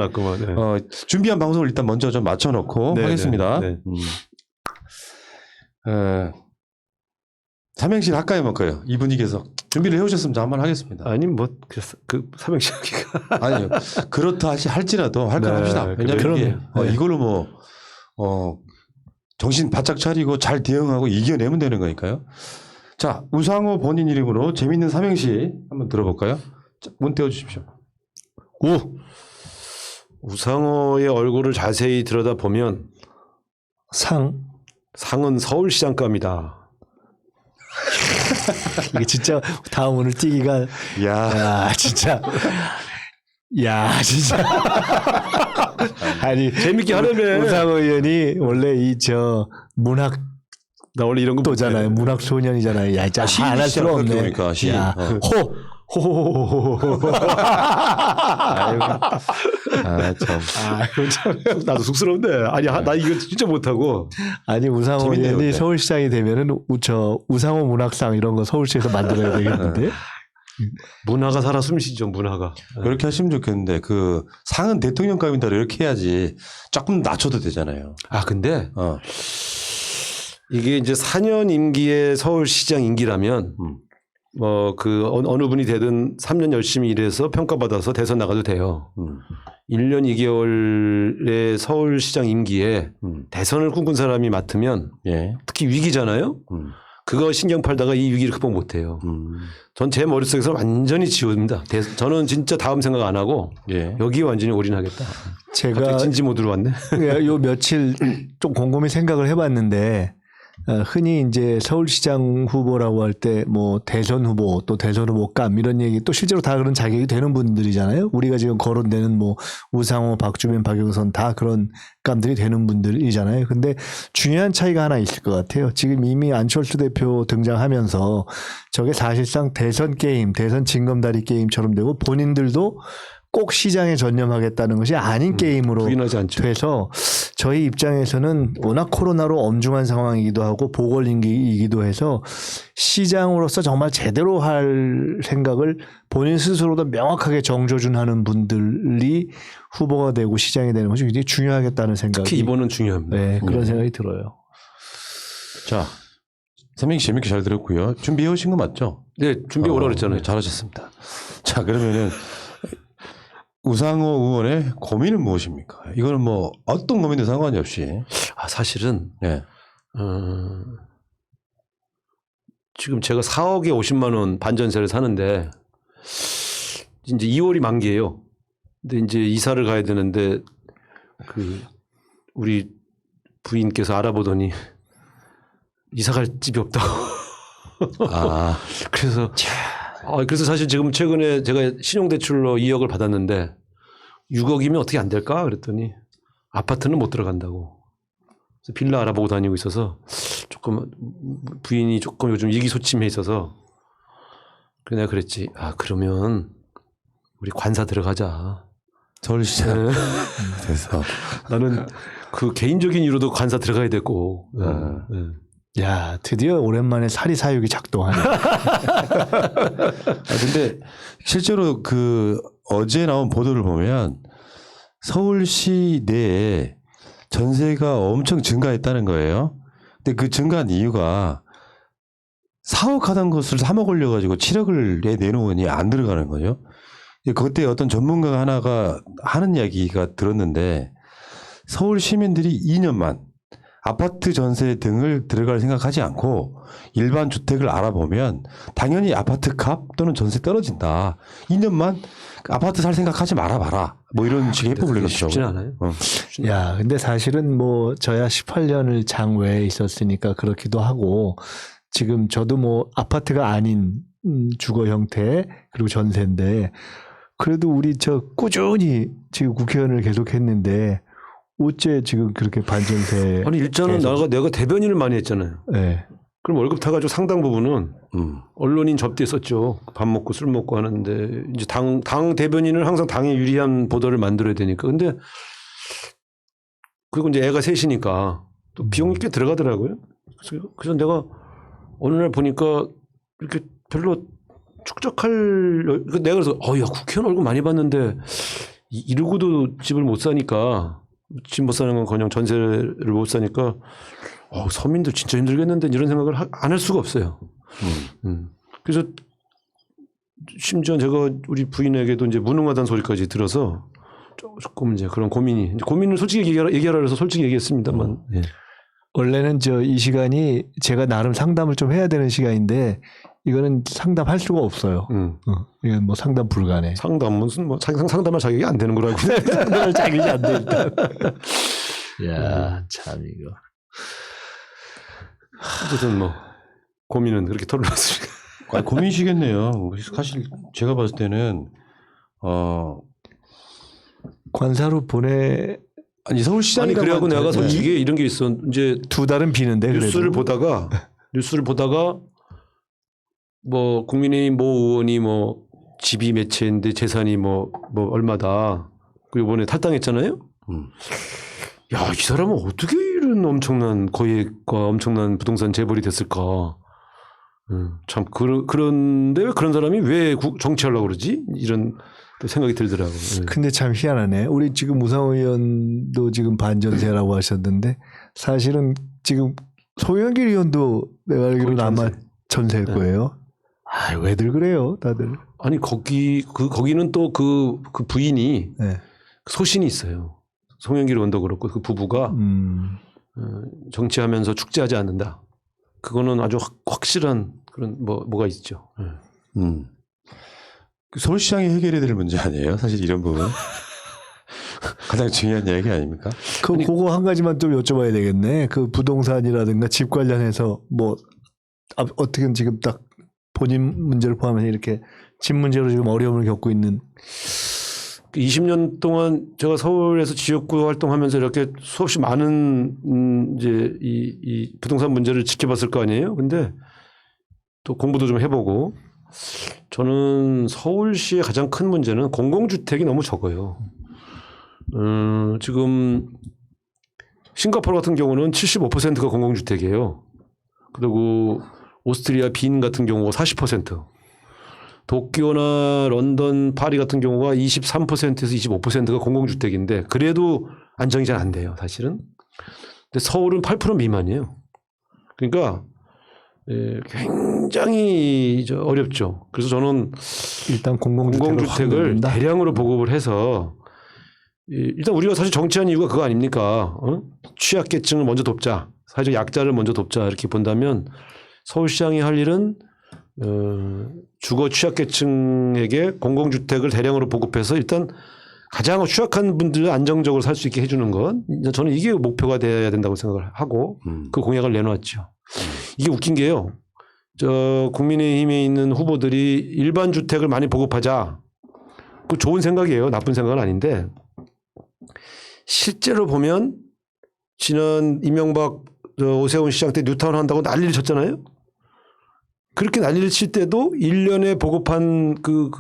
준비한 방송을 일단 먼저 좀 맞춰놓고 하겠습니다. 네. 삼행시를 할까요, 말까요? 이 분위기에서 준비를 해오셨으면 저 한번 하겠습니다. 아니 삼행시 하기가 아니요, 그렇다 할지라도 할까 합시다. 왜냐하면 이게 이걸로 정신 바짝 차리고 잘 대응하고 이겨내면 되는 거니까요. 자, 우상호 본인 이름으로 재밌는 삼행시 한번 들어볼까요? 자, 문 떼어주십시오. 우상호의 얼굴을 자세히 들여다보면 상은 서울시장감이다. 이게 진짜 다음 오늘 뛰기가 진짜 아니 재밌게 하려면 우상호 의원이 원래 문학 나 원래 이런 거 또잖아요. 못해. 문학 소년이잖아요. 야, 진짜 시 안할 수가 없네. 그러니까 시. 야, 참. 나도 쑥스러운데. 아니 나 이거 진짜 못하고. 아니 우상호 재밌네요, 의원이 근데. 서울시장이 되면은 우상호 문학상 이런 거 서울시에서 만들어야 되겠는데. 문화가 살아 숨쉬죠. 문화가. 그렇게 하시면 좋겠는데 상은 대통령감이다 이렇게 해야지 조금 낮춰도 되잖아요. 근데 이게 이제 4년 임기의 서울시장 임기라면 어느 분이 되든 3년 열심히 일해서 평가받아서 대선 나가도 돼요. 1년 2개월의 서울시장 임기에 대선을 꿈꾼 사람이 맡으면 예. 특히 위기잖아요. 그거 신경 팔다가 이 위기를 극복 못 해요. 전 제 머릿속에서 완전히 지웁니다. 저는 진짜 다음 생각 안 하고 예. 여기에 완전히 올인하겠다. 제가 갑자기 진지 모드로 왔네. 요 며칠 좀 곰곰이 생각을 해봤는데 흔히 이제 서울시장 후보라고 할 때 뭐 대선 후보 또 대선 후보감 이런 얘기 또 실제로 다 그런 자격이 되는 분들이잖아요. 우리가 지금 거론되는 뭐 우상호, 박주민, 박영선 다 그런 감들이 되는 분들이잖아요. 근데 중요한 차이가 하나 있을 것 같아요. 지금 이미 안철수 대표 등장하면서 저게 사실상 대선 게임, 대선 징검다리 게임처럼 되고 본인들도 꼭 시장에 전념하겠다는 것이 아닌 게임으로 부인하지 않죠. 돼서 저희 입장에서는 워낙 코로나로 엄중한 상황이기도 하고 보궐임기이기도 해서 시장으로서 정말 제대로 할 생각을 본인 스스로도 명확하게 정조준하는 분들이 후보가 되고 시장이 되는 것이 굉장히 중요하겠다는 생각이 특히 이번은 중요합니다. 네, 그런 생각이 들어요. 자, 선생님 재밌게 잘 들었고요. 준비해 오신 거 맞죠? 네, 준비 오라 그랬잖아요. 네, 잘하셨습니다. 자, 그러면은 우상호 의원의 고민은 무엇입니까? 이거는 뭐 어떤 고민도 상관이 없이. 사실은 예. 지금 제가 4억에 50만 원 반전세를 사는데 이제 2월이 만기예요. 근데 이제 이사를 가야 되는데 우리 부인께서 알아보더니 이사 갈 집이 없다고. 아, 그래서 사실 지금 최근에 제가 신용대출로 2억을 받았는데 6억이면 어떻게 안 될까? 그랬더니 아파트는 못 들어간다고. 그래서 빌라 알아보고 다니고 있어서 조금 부인이 조금 요즘 위기소침해 있어서 그래서 내가 그랬지. 그러면 우리 관사 들어가자. 서울시장. 네. 그래서 나는 그 개인적인 이유로도 관사 들어가야 되고. 네. 야, 드디어 오랜만에 사리 사육이 작동하네. 근데 실제로 어제 나온 보도를 보면 서울시 내에 전세가 엄청 증가했다는 거예요. 근데 그 증가한 이유가 4억 하던 것을 3억 올려가지고 7억을 내놓으니 안 들어가는 거죠. 그때 어떤 전문가가 하나가 하는 이야기가 들었는데 서울 시민들이 2년만 아파트 전세 등을 들어갈 생각하지 않고 일반 주택을 알아보면 당연히 아파트 값 또는 전세 떨어진다. 2년만 아파트 살 생각하지 말아봐라. 뭐 이런 식의 해법을 내놨죠. 쉽진 않아요. 야, 근데 사실은 뭐 저야 18년을 장외에 있었으니까 그렇기도 하고 지금 저도 뭐 아파트가 아닌 주거 형태 그리고 전세인데 그래도 우리 꾸준히 지금 국회의원을 계속했는데 어째 지금 그렇게 반전세? 아니 일단은 내가 대변인을 많이 했잖아요. 네. 그럼 월급 타가지고 상당 부분은 언론인 접대에 썼죠. 밥 먹고 술 먹고 하는데 이제 당 대변인을 항상 당에 유리한 보도를 만들어야 되니까. 근데 그리고 이제 애가 셋이니까 또 비용이 꽤 들어가더라고요. 그래서 내가 어느 날 보니까 이렇게 별로 내가 그래서 야 국회의원 얼굴 많이 받는데 이러고도 집을 못 사니까. 집 못 사는 건커녕 전세를 못 사니까 서민들 진짜 힘들겠는데 이런 생각을 안 할 수가 없어요. 그래서 심지어 제가 우리 부인에게도 이제 무능하다는 소리까지 들어서 조금 이제 그런 고민을 솔직히 얘기하라 그래서 솔직히 얘기했습니다만. 예. 원래는 이 시간이 제가 나름 상담을 좀 해야 되는 시간인데 이거는 상담할 수가 없어요. 이건 뭐 상담 불가네. 상담은 뭐 상담할 자격이 안 되는 거라고. 상담할 자격이 안 돼 일단. 야, 참 이거. 어쨌든 뭐 고민은 그렇게 털어놨습니다. 고민이시겠네요. 사실 제가 봤을 때는 관사로 아니 서울시장이 그래갖고 내가 솔직히 이런 게 있어. 이제 2달은 비는데 뉴스를 보다가 뭐 국민의힘 모 의원이 뭐 집이 몇 채인데 재산이 뭐 얼마다. 그리고 이번에 탈당했잖아요. 야, 이 사람은 어떻게 이런 엄청난 거액과 엄청난 부동산 재벌이 됐을까. 참 그런데 왜 그런 사람이 왜 정치하려고 그러지? 이런 또 생각이 들더라고요. 근데 참 희한하네. 우리 지금 우상호 의원도 지금 반전세라고 하셨는데 사실은 지금 송영길 의원도 내가 알기로는 아마 전세일 거예요. 아, 왜들 그래요, 다들. 아니 거기는 또 그 부인이 네. 소신이 있어요. 송영길 의원도 그렇고 그 부부가 정치하면서 축제하지 않는다. 그거는 아주 확실한 그런 뭐가 있죠. 그 서울시장이 해결해야 될 문제 아니에요? 사실 이런 부분 가장 중요한 이야기 아닙니까? 그거 한 가지만 좀 여쭤봐야 되겠네. 그 부동산이라든가 집 관련해서 뭐 어떻게 지금 딱 본인 문제를 포함해서 이렇게 집 문제로 지금 어려움을 겪고 있는. 20년 동안 제가 서울에서 지역구 활동하면서 이렇게 수없이 많은 이제 이 부동산 문제를 지켜봤을 거 아니에요. 근데 또 공부도 좀 해보고 저는 서울시의 가장 큰 문제는 공공주택이 너무 적어요. 지금 싱가포르 같은 경우는 75%가 공공주택이에요. 그리고 오스트리아 빈 같은 경우가 40%. 도쿄나 런던, 파리 같은 경우가 23%에서 25%가 공공주택인데 그래도 안정이 잘 안 돼요, 사실은. 근데 서울은 8% 미만이에요. 그러니까 굉장히 어렵죠. 그래서 저는 일단 공공주택을 대량으로 보급을 해서 일단 우리가 사실 정치한 이유가 그거 아닙니까? 취약계층을 먼저 돕자. 사회적 약자를 먼저 돕자 이렇게 본다면 서울시장이 할 일은 주거 취약계층에게 공공주택을 대량으로 보급해서 일단 가장 취약한 분들 안정적으로 살 수 있게 해주는 것. 저는 이게 목표가 돼야 된다고 생각을 하고 그 공약을 내놓았죠. 이게 웃긴 게요. 국민의힘에 있는 후보들이 일반 주택을 많이 보급하자. 그 좋은 생각이에요. 나쁜 생각은 아닌데 실제로 보면 지난 이명박 오세훈 시장 때 뉴타운 한다고 난리를 쳤잖아요. 그렇게 난리를 칠 때도 1년에 보급한 그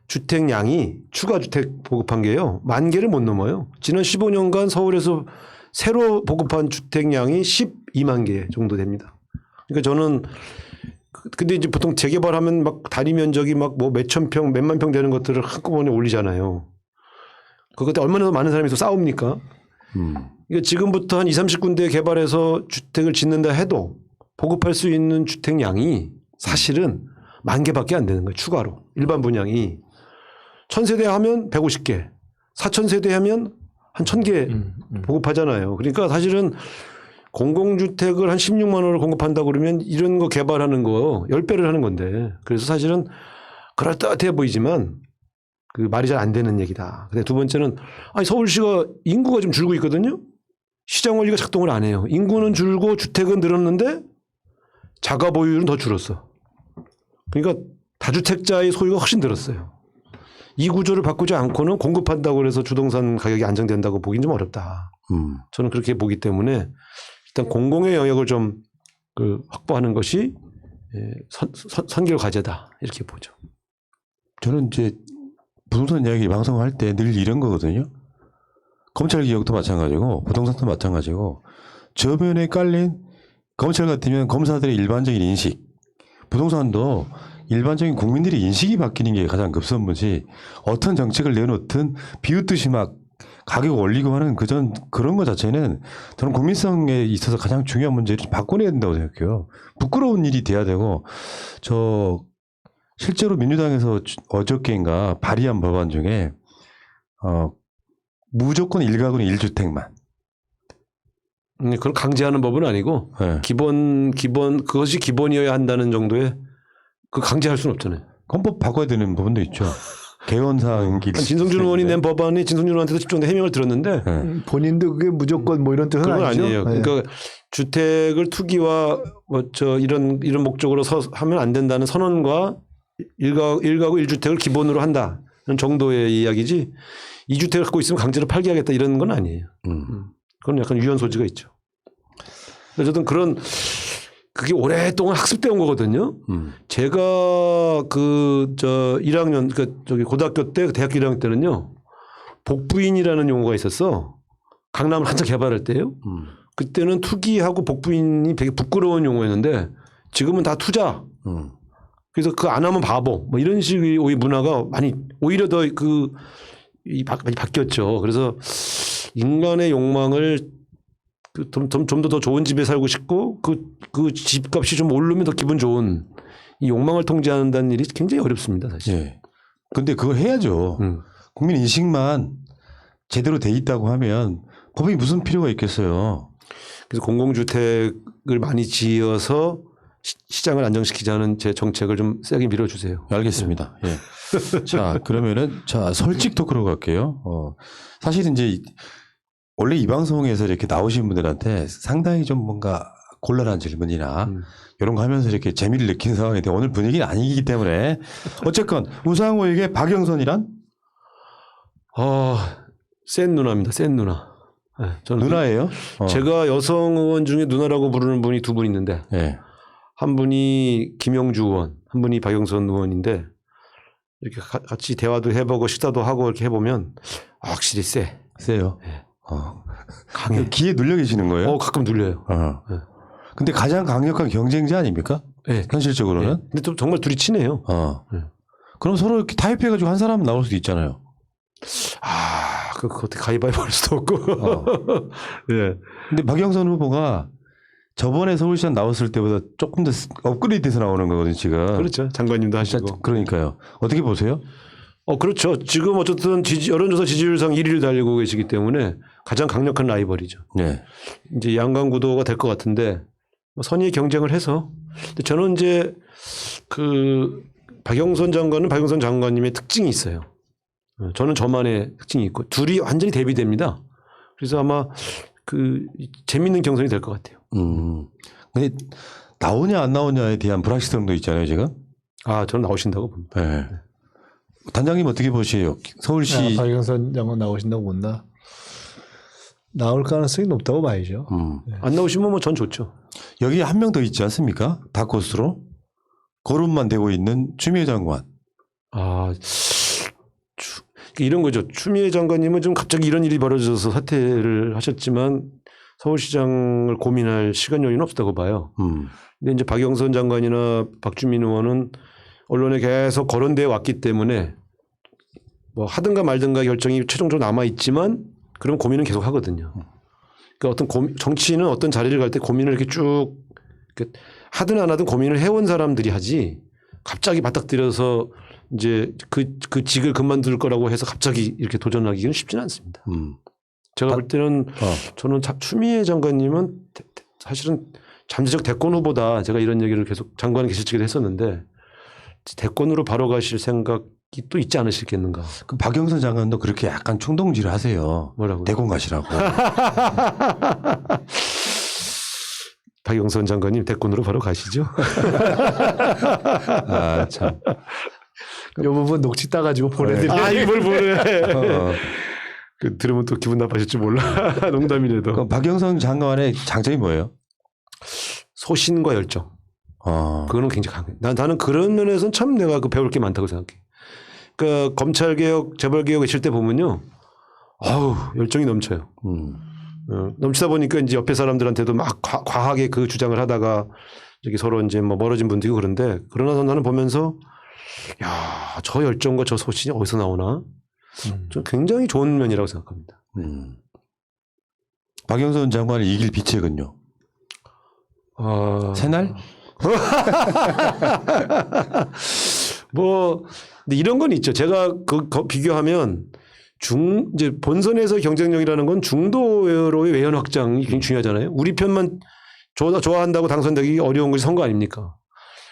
주택량이 추가 주택 보급한 게요. 10,000개를 못 넘어요. 지난 15년간 서울에서 새로 보급한 주택량이 12만 개 정도 됩니다. 그러니까 저는 근데 이제 보통 재개발하면 막 단위 면적이 막 뭐 몇천 평, 몇만 평 되는 것들을 한꺼번에 올리잖아요. 그것도 얼마나 많은 사람이 또 싸웁니까? 그러니까 지금부터 한 20, 30군데 개발해서 주택을 짓는다 해도 보급할 수 있는 주택량이 사실은 10,000개밖에 안 되는 거예요. 추가로. 일반 분양이. 1,000세대 하면 150개. 4,000세대 하면 한 1,000개 보급하잖아요. 그러니까 사실은 공공주택을 한 16만 원을 공급한다고 그러면 이런 거 개발하는 거 10배를 하는 건데. 그래서 사실은 그럴듯해 보이지만 그 말이 잘 안 되는 얘기다. 근데 두 번째는 아니 서울시가 인구가 좀 줄고 있거든요. 시장 원리가 작동을 안 해요. 인구는 줄고 주택은 늘었는데 자가 보유율은 더 줄었어. 그러니까 다주택자의 소유가 훨씬 늘었어요. 이 구조를 바꾸지 않고는 공급한다고 해서 주동산 가격이 안정된다고 보기는 좀 어렵다. 저는 그렇게 보기 때문에 일단 공공의 영역을 좀 확보하는 것이 선결 과제다. 이렇게 보죠. 저는 이제 부동산 이야기 방송할 때 늘 이런 거거든요. 검찰개혁도 마찬가지고 부동산도 마찬가지고 저변에 깔린 검찰 같으면 검사들의 일반적인 인식, 부동산도 일반적인 국민들의 인식이 바뀌는 게 가장 급선무지 어떤 정책을 내놓든 비웃듯이 막 가격 올리고 하는 그런 것 자체는 저는 국민성에 있어서 가장 중요한 문제를 바꿔내야 된다고 생각해요. 부끄러운 일이 돼야 되고 실제로 민주당에서 어저께인가 발의한 법안 중에 무조건 1가구는 1주택만. 그걸 강제하는 법은 아니고 네. 기본 그것이 기본이어야 한다는 정도의 그 강제할 수는 없잖아요. 헌법 바꿔야 되는 부분도 있죠. 개헌사항이 진성준 의원이 낸 법안이 진성준 의원한테도 10정도 해명을 들었는데 본인도 그게 무조건 뭐 이런 뜻은 그건 아니죠? 아니에요. 그러니까 주택을 투기와 이런 목적으로 하면 안 된다는 선언과 1가구 1주택을 기본으로 한다는 정도의 이야기지 2주택을 갖고 있으면 강제로 팔게 하겠다 이런 건 아니에요. 그건 약간 유연 소지가 있죠. 어쨌든 그게 오랫동안 학습되어 온 거거든요. 제가 1학년, 고등학교 때, 대학교 1학년 때는요, 복부인이라는 용어가 있었어. 강남을 한참 개발할 때요. 그때는 투기하고 복부인이 되게 부끄러운 용어였는데 지금은 다 투자. 그래서 그거 안 하면 바보. 뭐 이런 식의 문화가 오히려 더 많이 바뀌었죠. 그래서 인간의 욕망을 좀 더 좋은 집에 살고 싶고 그 집값이 좀 오르면 더 기분 좋은 이 욕망을 통제한다는 일이 굉장히 어렵습니다, 사실. 예. 근데 그걸 해야죠. 국민 인식만 제대로 돼 있다고 하면 법이 무슨 필요가 있겠어요. 그래서 공공주택을 많이 지어서 시장을 안정시키자는 제 정책을 좀 세게 밀어주세요. 알겠습니다. 예. 자, 그러면은 자, 솔직 토크로 갈게요. 사실 이제 원래 이 방송에서 이렇게 나오신 분들한테 상당히 좀 뭔가 곤란한 질문이나 이런 거 하면서 이렇게 재미를 느끼는 상황인데 오늘 분위기는 아니기 때문에 어쨌건 우상호에게 박영선이란 센 누나입니다. 센 누나. 네, 저는 누나예요? 제가 여성 의원 중에 누나라고 부르는 분이 두 분 있는데 예. 한 분이 김영주 의원, 한 분이 박영선 의원인데 이렇게 같이 대화도 해보고 식사도 하고 이렇게 해보면 확실히 세. 세요. 네. 강해. 기에 눌려 계시는 거예요? 가끔 눌려요. 네. 근데 가장 강력한 경쟁자 아닙니까? 네. 현실적으로는. 네. 근데 또 정말 둘이 친해요. 네. 그럼 서로 이렇게 타협해가지고 한 사람은 나올 수도 있잖아요. 그거 어떻게 가위바위보 할 수도 없고. 예. 근데 박영선 후보가 저번에 서울시장 나왔을 때보다 조금 더 업그레이드돼서 나오는 거거든요, 지금. 그렇죠. 장관님도 하시고. 그러니까요. 어떻게 보세요? 그렇죠. 지금 어쨌든 여론조사 지지율상 1위를 달리고 계시기 때문에 가장 강력한 라이벌이죠. 네. 이제 양강 구도가 될 것 같은데 선의의 경쟁을 해서 근데 저는 이제 그 박영선 장관은 박영선 장관님의 특징이 있어요. 저는 저만의 특징이 있고 둘이 완전히 대비됩니다. 그래서 아마 그 재밌는 경선이 될 것 같아요. 근데 나오냐 안 나오냐에 대한 불확실성도 있잖아요, 지금. 저는 나오신다고 봅니다. 네. 단장님 어떻게 보시요? 서울시 박영선 장관 나오신다고 본다. 나올 가능성이 높다고 봐야죠. 안 나오시면 뭐 전 좋죠. 여기 한 명 더 있지 않습니까? 다코스로 거론만 되고 있는 추미애 장관. 이런 거죠. 추미애 장관님은 좀 갑자기 이런 일이 벌어져서 사퇴를 하셨지만 서울시장을 고민할 시간 여유는 없다고 봐요. 근데 이제 박영선 장관이나 박주민 의원은 언론에 계속 거론되어 왔기 때문에 뭐 하든가 말든가 결정이 최종적으로 남아 있지만 그런 고민은 계속 하거든요. 그러니까 어떤 정치인은 어떤 자리를 갈 때 고민을 이렇게 쭉 하든 안 하든 고민을 해온 사람들이 하지 갑자기 맞닥뜨려서 이제 그 직을 그만둘 거라고 해서 갑자기 이렇게 도전하기는 쉽지는 않습니다. 제가 볼 때는 저는 추미애 장관님은 사실은 잠재적 대권 후보다 제가 이런 얘기를 계속 장관 계실 적에도 했었는데 대권으로 바로 가실 생각이 또 있지 않으시겠는가. 그 박영선 장관도 그렇게 약간 충동질을 하세요. 뭐라고요? 대권 가시라고. 박영선 장관님 대권으로 바로 가시죠. 참. 이 부분 녹취 따가지고 보내드려요. 이걸 보내. 들으면 또 기분 나빠질지 몰라. 농담이라도. 그럼 박영선 장관의 장점이 뭐예요? 소신과 열정. 그거는 굉장히 강해. 나는 그런 면에서는 참 내가 배울 게 많다고 생각해. 그러니까 검찰개혁, 재벌개혁 했을 때 보면요. 열정이 넘쳐요. 넘치다 보니까 이제 옆에 사람들한테도 막 과하게 그 주장을 하다가 저기 서로 이제 뭐 멀어진 분도 있고 그런데 그러나 나는 보면서 저 열정과 저 소신이 어디서 나오나? 좀 굉장히 좋은 면이라고 생각합니다. 박영선 장관을 이길 비책은요? 새날? 근데 이런 건 있죠. 제가 비교하면 이제 본선에서 경쟁력이라는 건 중도로의 외연 확장이 굉장히 중요하잖아요. 우리 편만 좋아한다고 당선되기 어려운 것이 선거 아닙니까?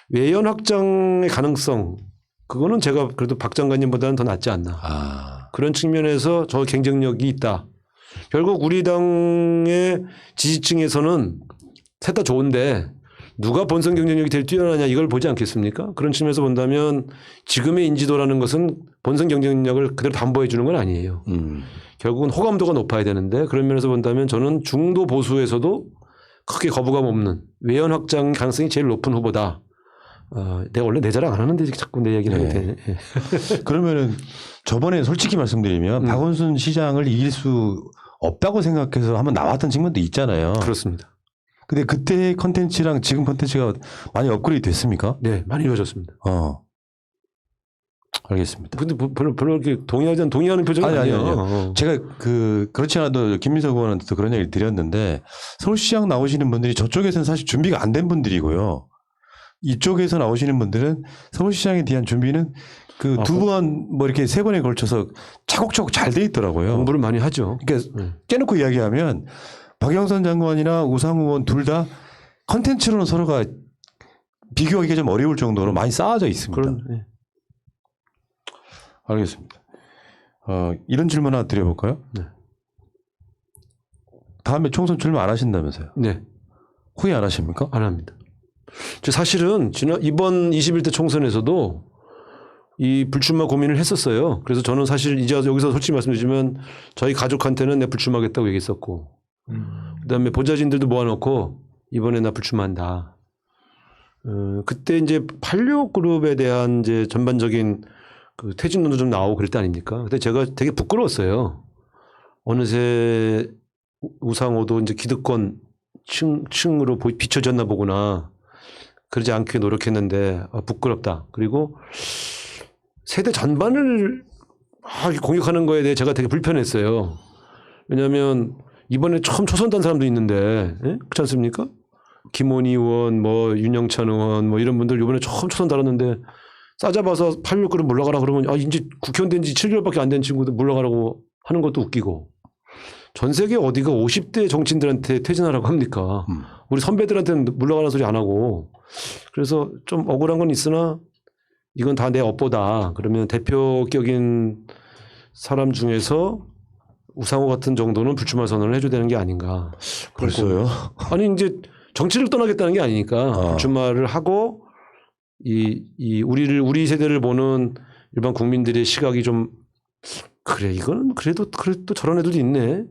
외연 확장의 가능성, 그거는 제가 그래도 박 장관님보다는 더 낫지 않나. 그런 측면에서 저 경쟁력이 있다. 결국 우리 당의 지지층에서는 셋 다 좋은데 누가 본선 경쟁력이 제일 뛰어나냐 이걸 보지 않겠습니까? 그런 측면에서 본다면 지금의 인지도라는 것은 본선 경쟁력을 그대로 담보해 주는 건 아니에요. 결국은 호감도가 높아야 되는데 그런 면에서 본다면 저는 중도 보수에서도 크게 거부감 없는 외연 확장 가능성이 제일 높은 후보다. 내가 원래 내 자랑 안 하는데 자꾸 내 얘기를 하게 되네. 그러면은 저번에 솔직히 말씀드리면 박원순 시장을 이길 수 없다고 생각해서 한번 나왔던 측면도 있잖아요. 그렇습니다. 근데 그때 컨텐츠랑 지금 컨텐츠가 많이 업그레이드 됐습니까? 네, 많이 이루어졌습니다. 알겠습니다. 근데 별로 이렇게 동의하는 표정이 아니에요. 제가 그렇지 않아도 김민석 의원한테도 그런 얘기를 드렸는데 서울시장 나오시는 분들이 저쪽에서는 사실 준비가 안 된 분들이고요. 이쪽에서 나오시는 분들은 서울시장에 대한 준비는 그 두 번 뭐 이렇게 세 번에 걸쳐서 차곡차곡 잘 돼 있더라고요. 공부를 많이 하죠. 그러니까 깨놓고 이야기하면 박영선 장관이나 우상호 의원 둘 다 컨텐츠로는 서로가 비교하기가 좀 어려울 정도로 많이 쌓아져 있습니다. 그런 예. 알겠습니다. 이런 질문 하나 드려볼까요? 네. 다음에 총선 출마 안 하신다면서요? 네. 후회 안 하십니까? 안 합니다. 사실은 이번 21대 총선에서도 이 불출마 고민을 했었어요. 그래서 저는 사실 이제 여기서 솔직히 말씀드리면 저희 가족한테는 내 불출마하겠다고 얘기했었고 그다음에 보좌진들도 모아놓고 이번에 나 불출마한다. 그때 이제 86그룹에 대한 이제 전반적인 그 퇴진론도 좀 나오고 그럴 때 아닙니까? 근데 제가 되게 부끄러웠어요. 어느새 우상호도 이제 기득권 층으로 비춰졌나 보구나. 그러지 않게 노력했는데 부끄럽다. 그리고 세대 전반을 공격하는 거에 대해 제가 되게 불편했어요. 왜냐하면 이번에 처음 초선단 사람도 있는데 예? 그렇지 않습니까? 김원희 의원, 뭐 윤영찬 의원, 뭐 이런 분들 이번에 처음 초선 달았는데 싸잡아서 86그룹 물러가라 그러면 이제 국회의원 된 지 7개월밖에 안 된 친구들 물러가라고 하는 것도 웃기고 전 세계 어디가 50대 정치인들한테 퇴진하라고 합니까? 우리 선배들한테는 물러가라는 소리 안 하고 그래서 좀 억울한 건 있으나 이건 다 내 업보다. 그러면 대표격인 사람 중에서 우상호 같은 정도는 불출마 선언을 해줘야 되는 게 아닌가. 벌써요? 아니 이제 정치를 떠나겠다는 게 아니니까 불출마를 하고 우리 세대를 보는 일반 국민들의 시각이 좀 그래 이거는 그래도 저런 애들도 있네.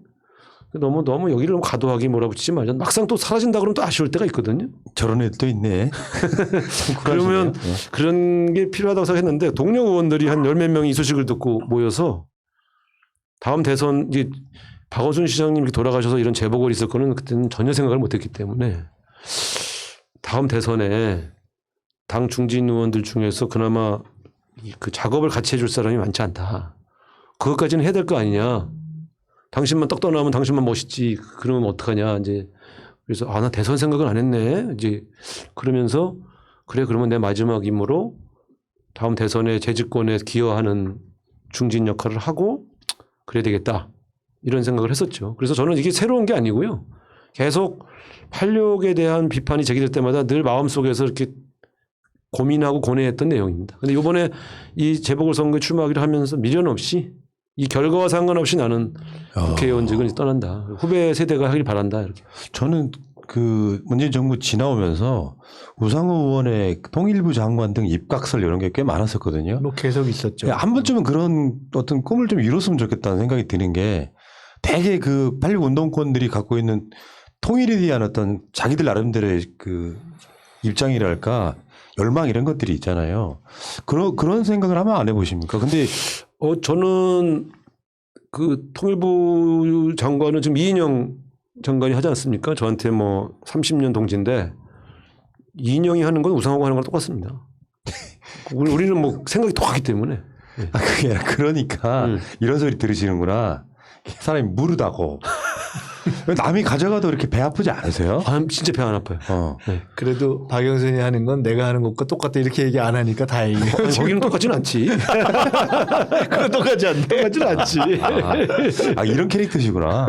너무 여기를 너무 과도하게 뭐라고 치지 말자. 막상 또 사라진다 그러면 또 아쉬울 때가 있거든요. 저런 애들도 있네. 그러면 그런 게 필요하다고 생각했는데 동료 의원들이 한 10몇 명이 이 소식을 듣고 모여서 다음 대선 이제 박원순 시장님 돌아가셔서 이런 제보가 있을 거는 그때는 전혀 생각을 못했기 때문에 다음 대선에 당 중진 의원들 중에서 그나마 그 작업을 같이 해줄 사람이 많지 않다. 그것까지는 해야 될 거 아니냐. 당신만 떡 떠나면 당신만 멋있지. 그러면 어떡하냐. 이제 그래서 나 대선 생각은 안 했네. 이제 그러면서 그래 그러면 내 마지막 임무로 다음 대선에 재집권에 기여하는 중진 역할을 하고 그래야 되겠다. 이런 생각을 했었죠. 그래서 저는 이게 새로운 게 아니고요. 계속 86에 대한 비판이 제기될 때마다 늘 마음속에서 이렇게 고민하고 고뇌했던 내용입니다. 근데 이번에 이 재보궐선거에 출마하기를 하면서 미련 없이 이 결과와 상관없이 나는 국회의원직은 떠난다. 후배 세대가 하길 바란다. 이렇게. 저는 그 문재인 정부 지나오면서 우상호 의원의 통일부 장관 등 입각설 이런 게 꽤 많았었거든요. 뭐 계속 있었죠. 한 번쯤은 그런 어떤 꿈을 좀 이뤘으면 좋겠다는 생각이 드는 게 대개 그 86 운동권들이 갖고 있는 통일에 대한 어떤 자기들 나름대로의 그 입장이랄까 열망 이런 것들이 있잖아요. 그런 생각을 하면 안 해보십니까? 근데 저는 그 통일부 장관은 지금 이인영 장관이 하지 않습니까? 저한테 뭐 30년 동지인데 이인영이 하는 건 우상호가 하는 거랑 똑같습니다. 우리는 뭐 생각이 똑같기 때문에. 그게 아니라 그러니까 이런 소리 들으시는구나. 사람이 무르다고. 남이 가져가도 이렇게 배 아프지 않으세요? 진짜 배 안 아파요. 네. 그래도 박영선이 하는 건 내가 하는 것과 똑같다 이렇게 얘기 안 하니까 다행이에요. 거기는 똑같지는 않지. 그건 똑같지는 않지. 이런 캐릭터시구나.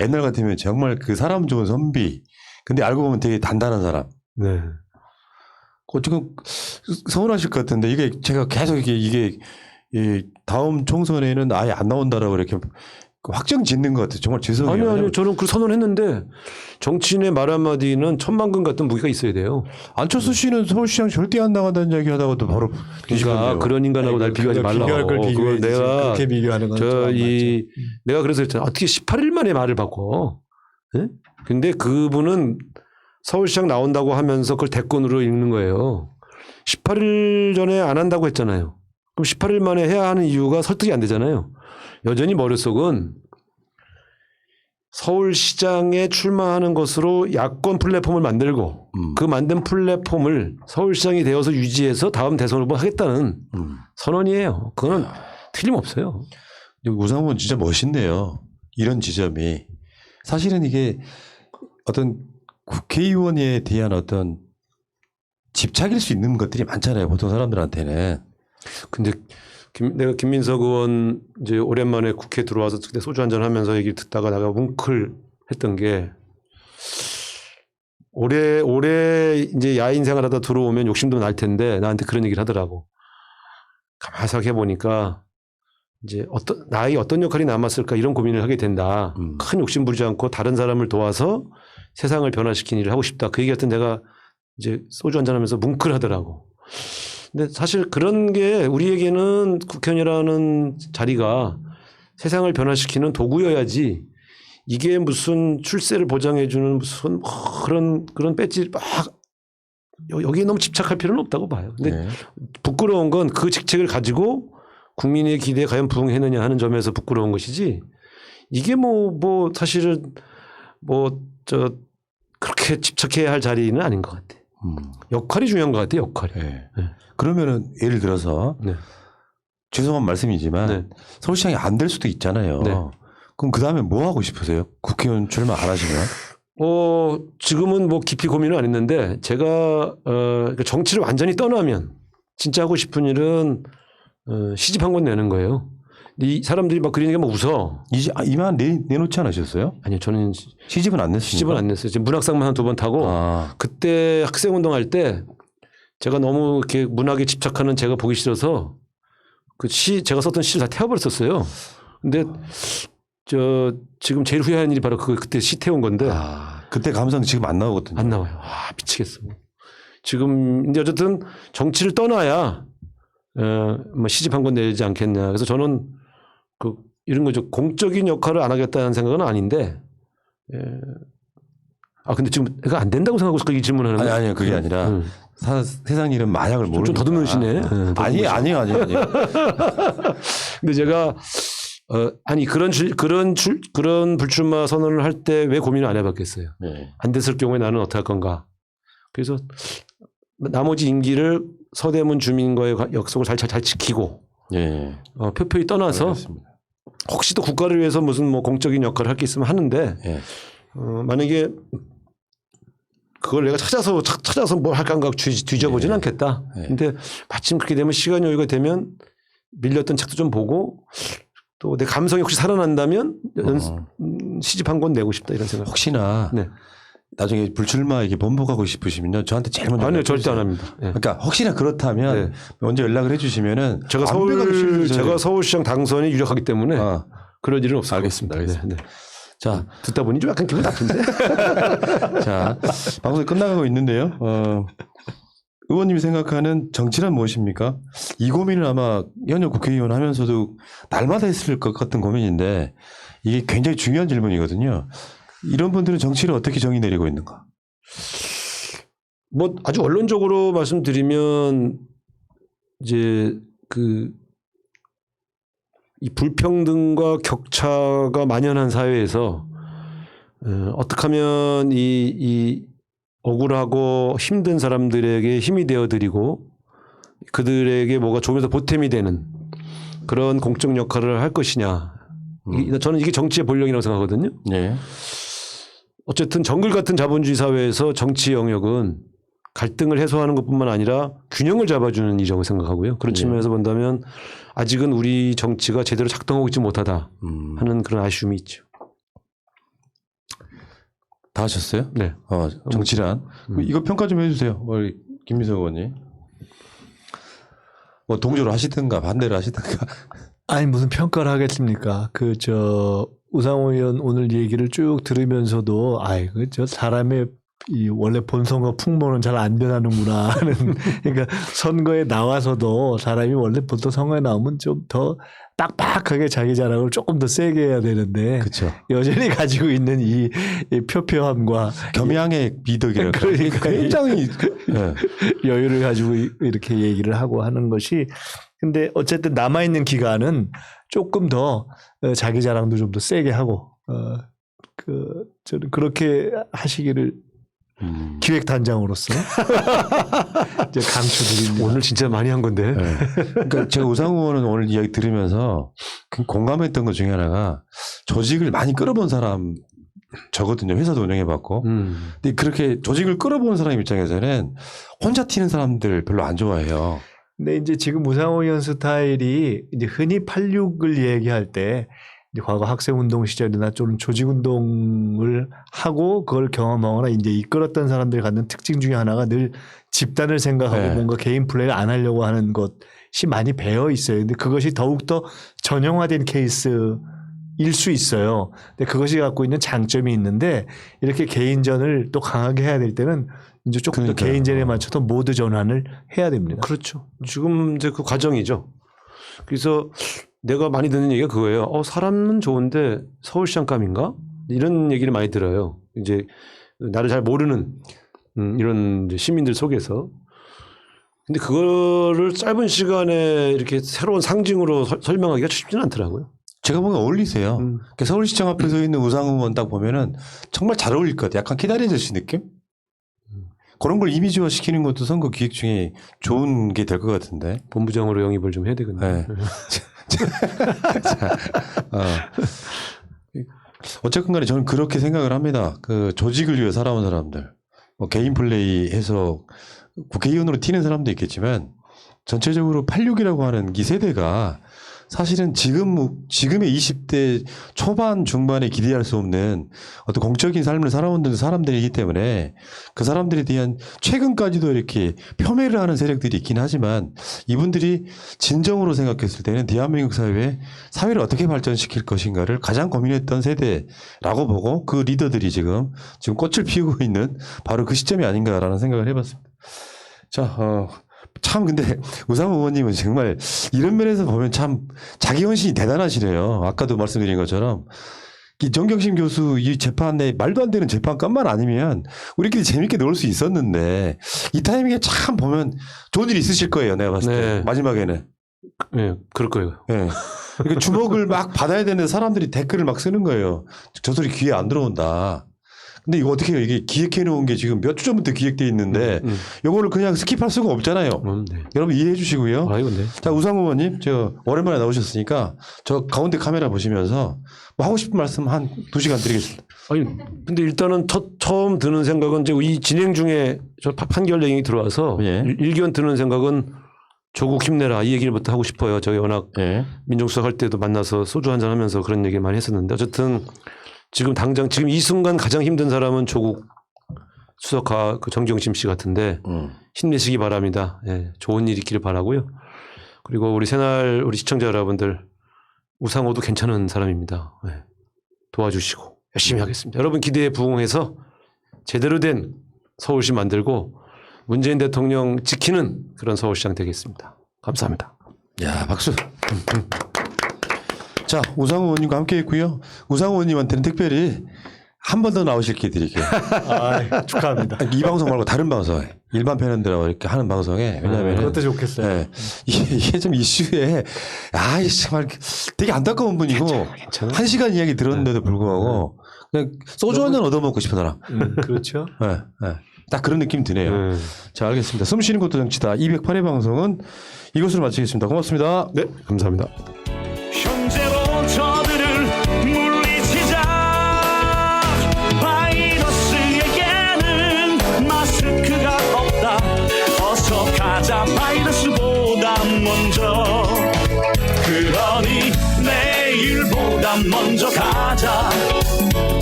옛날 같으면 정말 그 사람 좋은 선비. 근데 알고 보면 되게 단단한 사람. 네. 지금 서운하실 것 같은데 이게 제가 계속 이게 다음 총선에는 아예 안 나온다라고 이렇게 확정 짓는 것 같아요. 정말 죄송해요. 아니요. 저는 그 선언했는데 정치인의 말 한마디는 천만금 같은 무기가 있어야 돼요. 안철수 씨는 서울시장 절대 안 나간다는 얘기 하다가도 바로 그러니까 그런 인간하고 날 비교하지 말라고. 그걸 내가 그렇게 비교하는 건 내가 그래서 했잖아. 어떻게 18일 만에 말을 바꿔? 네? 근데 그분은 서울시장 나온다고 하면서 그걸 대권으로 읽는 거예요. 18일 전에 안 한다고 했잖아요. 그럼 18일 만에 해야 하는 이유가 설득이 안 되잖아요. 여전히 머릿속은 서울시장에 출마하는 것으로 야권 플랫폼을 만들고 그 만든 플랫폼을 서울시장이 되어서 유지해서 다음 대선 후보 하겠다는 선언이에요. 그거는 틀림없어요. 우상호는 진짜 멋있네요. 이런 지점이. 사실은 이게 어떤 국회의원에 대한 어떤 집착일 수 있는 것들이 많잖아요. 보통 사람들한테는. 근데 내가 김민석 의원 이제 오랜만에 국회에 들어와서 그때 소주 한잔 하면서 얘기 듣다가 내가 뭉클했던 게 올해 이제 야인 생활하다 들어오면 욕심도 날 텐데 나한테 그런 얘기를 하더라고. 가만히 생각해 보니까 이제 나에게 어떤 역할이 남았을까 이런 고민을 하게 된다. 큰 욕심 부리지 않고 다른 사람을 도와서 세상을 변화시키는 일을 하고 싶다. 그 얘기 같은 내가 이제 소주 한잔 하면서 뭉클하더라고. 근데 사실 그런 게 우리에게는 국회의원이라는 자리가 세상을 변화시키는 도구여야지 이게 무슨 출세를 보장해주는 무슨 그런 배지 막 여기에 너무 집착할 필요는 없다고 봐요. 근데 네. 부끄러운 건 그 직책을 가지고 국민의 기대에 과연 부응했느냐 하는 점에서 부끄러운 것이지 이게 뭐 사실은 그렇게 집착해야 할 자리는 아닌 것 같아. 역할이 중요한 것 같아, 역할이. 네. 네. 그러면은 예를 들어서 네. 죄송한 말씀이지만 네. 서울시장이 안 될 수도 있잖아요. 네. 그럼 그 다음에 뭐 하고 싶으세요? 국회의원 출마 안 하시면? 지금은 뭐 깊이 고민은 안 했는데 제가 그러니까 정치를 완전히 떠나면 진짜 하고 싶은 일은 시집 한 권 내는 거예요. 이 사람들이 막 그러니까 막 웃어. 이만 내놓지 않으셨어요? 아니요, 저는 시집은 안 냈습니다. 시집은 안 냈어요. 지금 문학상만 한 2번 타고 그때 학생운동할 때 제가 너무 이렇게 문학에 집착하는 제가 보기 싫어서 제가 썼던 시를 다 태워버렸었어요. 근데 지금 제일 후회하는 일이 바로 그때 시 태운 건데. 그때 감성 지금 안 나오거든요. 안 나와요. 미치겠어. 지금 이제 어쨌든 정치를 떠나야 뭐 시집 한 권 내지 않겠냐. 그래서 저는 이런 거죠. 공적인 역할을 안 하겠다는 생각은 아닌데. 근데 지금 내가 안 된다고 생각하고 이 질문하는 거예요? 아니요. 그게 아니라 세상 일은 마약을 모르니까. 좀 더듬으시네. 아니에요. 근데 제가 그런 불출마 선언을 할 때 왜 고민을 안 해봤겠어요. 네. 안 됐을 경우에 나는 어떻게 할 건가. 그래서 나머지 임기를 서대문 주민과의 약속을 잘 지키고 네. 표표히 떠나서 알겠습니다. 혹시 또 국가를 위해서 무슨 뭐 공적인 역할을 할 게 있으면 하는데 네. 만약에 그걸 내가 찾아서 뭘 할까 뒤져보진 않겠다. 네. 근데 마침 그렇게 되면 시간 여유가 되면 밀렸던 책도 좀 보고 또 내 감성이 혹시 살아난다면 시집 한 권 내고 싶다 이런 생각. 혹시나 네. 나중에 불출마 이게 번복하고 싶으시면요 저한테 제일 먼저 아니요 절대 연락주세요. 안 합니다. 네. 그러니까 혹시나 그렇다면 네. 먼저 연락을 해주시면은 제가 서울시장 당선이 유력하기 때문에 그럴 일은 없을 알겠습니다. 것 같습니다. 네. 자, 듣다 보니 좀 약간 기분 나쁜데. 자 방송이 끝나가고 있는데요. 의원님이 생각하는 정치란 무엇입니까? 이 고민을 아마 현역 국회의원 하면서도 날마다 했을 것 같은 고민인데 이게 굉장히 중요한 질문이거든요. 이런 분들은 정치를 어떻게 정의 내리고 있는가? 뭐 아주 원론적으로 말씀드리면 이제 이 불평등과 격차가 만연한 사회에서 어떻게 하면 이 억울하고 힘든 사람들에게 힘이 되어드리고 그들에게 뭐가 조금더 보탬이 되는 그런 공적 역할을 할 것이냐. 저는 이게 정치의 본령이라고 생각하거든요. 네. 어쨌든 정글 같은 자본주의 사회에서 정치 영역은 갈등을 해소하는 것뿐만 아니라 균형을 잡아주는 일이라고 생각하고요. 그런 측면에서 본다면 아직은 우리 정치가 제대로 작동하고 있지 못하다 하는 그런 아쉬움이 있죠. 다 하셨어요? 네. 정치란. 이거 평가 좀 해주세요. 우리 김민석 의원님. 뭐 동조를 하시든가 반대를 하시든가. 아니 무슨 평가를 하겠습니까? 우상호 의원 오늘 얘기를 쭉 들으면서도 저 사람의 이 원래 본성과 풍모는 잘 안 변하는구나 하는 그러니까 선거에 나와서도 사람이 원래 보통 선거에 나오면 좀 더 빡빡하게 자기 자랑을 조금 더 세게 해야 되는데 그렇죠. 여전히 가지고 있는 이 표표함과 겸양의 비덕이랄까. 그러니까 굉장히 여유를 가지고 이렇게 얘기를 하고 하는 것이 근데 어쨌든 남아있는 기간은 조금 더 자기 자랑도 좀 더 세게 하고 저는 그렇게 하시기를 기획단장으로서 이제 강추드립니다. 오늘 진짜 많이 한 건데. 네. 그러니까 제가 우상호 의원은 오늘 이야기 들으면서 공감했던 것 중에 하나가 조직을 많이 끌어본 사람이 저거든요. 회사도 운영해봤고. 근데 그렇게 조직을 끌어보는 사람 입장에서는 혼자 튀는 사람들 별로 안 좋아해요. 근데 이제 지금 우상호 의원 스타일이 이제 흔히 86을 얘기할 때 이제 과거 학생운동 시절이나 좀 조직운동을 하고 그걸 경험하거나 이제 이끌었던 사람들이 갖는 특징 중에 하나가 늘 집단을 생각하고 네. 뭔가 개인 플레이를 안 하려고 하는 것이 많이 배어 있어요. 근데 그것이 더욱더 전형화된 케이스일 수 있어요. 근데 그것이 갖고 있는 장점이 있는데 이렇게 개인전을 또 강하게 해야 될 때는 이제 조금 더 그러니까요. 개인전에 맞춰서 모드 전환을 해야 됩니다. 그렇죠. 지금 이제 그 과정이죠. 그래서 내가 많이 듣는 얘기가 그거예요. 사람은 좋은데 서울시장감인가? 이런 얘기를 많이 들어요. 이제 나를 잘 모르는 이런 이제 시민들 속에서. 근데 그거를 짧은 시간에 이렇게 새로운 상징으로 설명하기가 쉽지는 않더라고요. 제가 보기엔 어울리세요. 그러니까 서울시청 앞에 서 있는 우상호 의원 딱 보면은 정말 잘 어울릴 것 같아요. 약간 키다리아저씨 느낌? 그런 걸 이미지화 시키는 것도 선거 기획 중에 좋은 게 될 것 같은데. 본부장으로 영입을 좀 해야 되겠네요. 네. 어쨌든 간에 저는 그렇게 생각을 합니다. 그 조직을 위해 살아온 사람들, 뭐 개인 플레이 해서 국회의원으로 튀는 사람도 있겠지만 전체적으로 86이라고 하는 이 세대가 사실은 지금의 20대 초반 중반에 기대할 수 없는 어떤 공적인 삶을 살아온 사람들이기 때문에 그 사람들에 대한 최근까지도 이렇게 폄훼를 하는 세력들이 있긴 하지만 이분들이 진정으로 생각했을 때는 대한민국 사회를 어떻게 발전시킬 것인가를 가장 고민했던 세대라고 보고 그 리더들이 지금 꽃을 피우고 있는 바로 그 시점이 아닌가라는 생각을 해봤습니다. 자, 참 근데 우상호 의원님은 정말 이런 면에서 보면 참 자기 헌신이 대단하시네요. 아까도 말씀드린 것처럼 이 정경심 교수 이 재판에 말도 안 되는 재판감만 아니면 우리끼리 재밌게 놀 수 있었는데 이 타이밍에 참 보면 좋은 일이 있으실 거예요. 내가 봤을 때 네. 마지막에는. 네, 그럴 거예요. 네. 그러니까 주목을 막 받아야 되는데 사람들이 댓글을 막 쓰는 거예요. 저 소리 귀에 안 들어온다. 근데 이거 어떻게 해요? 이게 기획해 놓은 게 지금 몇 주 전부터 기획돼 있는데 요거를 그냥 스킵할 수가 없잖아요. 네. 여러분 이해해 주시고요. 아이고, 네. 자, 우상호 의원님, 저 오랜만에 나오셨으니까 저 가운데 카메라 보시면서 뭐 하고 싶은 말씀 한 2시간 드리겠습니다. 아니, 근데 일단은 처음 드는 생각은 이제 이 진행 중에 저 판결 내용이 들어와서 예. 일견 드는 생각은 조국 힘내라 이 얘기를 부터 하고 싶어요. 저희 워낙 예. 민정수석 할 때도 만나서 소주 한잔 하면서 그런 얘기 많이 했었는데 어쨌든 지금 이 순간 가장 힘든 사람은 조국 수석과 그 정경심 씨 같은데 힘내시기 바랍니다. 예, 좋은 일 있기를 바라고요. 그리고 우리 새날 우리 시청자 여러분들 우상호도 괜찮은 사람입니다. 예, 도와주시고 열심히 하겠습니다. 여러분 기대에 부응해서 제대로 된 서울시 만들고 문재인 대통령 지키는 그런 서울시장 되겠습니다. 감사합니다. 야, 박수. 자, 우상호 의원님과 함께 했고요. 우상호 의원님한테는 특별히 한 번 더 나오실 기회 드릴게요. 아, 축하합니다. 이 방송 말고 다른 방송에 일반 패널들하고 이렇게 하는 방송에 왜냐하면 그것도 좋겠어요. 네, 이게 좀 이슈에 정말 되게 안타까운 분이고 괜찮아. 1시간 이야기 들었는데도 불구하고 그냥 소주 한 잔 얻어먹고 싶은 사람. 그렇죠. 네, 네. 딱 그런 느낌 드네요. 자, 알겠습니다. 숨 쉬는 것도 정치다. 208회 방송은 이것으로 마치겠습니다. 고맙습니다. 네, 감사합니다. 현재로 저들을 물리치자. 바이러스에게는 마스크가 없다. 어서 가자 바이러스보다 먼저. 그러니 내일보다 먼저 가자.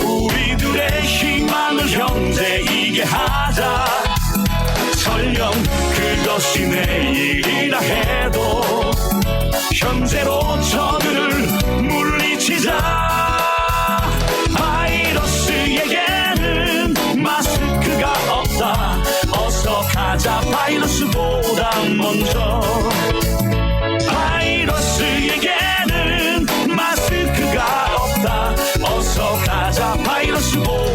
우리들의 희망을 형제이게 하자. 설령 그것이 내일이라 해도 현재로 저들을 물리치자. 바이러스에게는 마스크가 없다. 어서 가자 바이러스보다 먼저. 바이러스에게는 마스크가 없다. 어서 가자 바이러스보다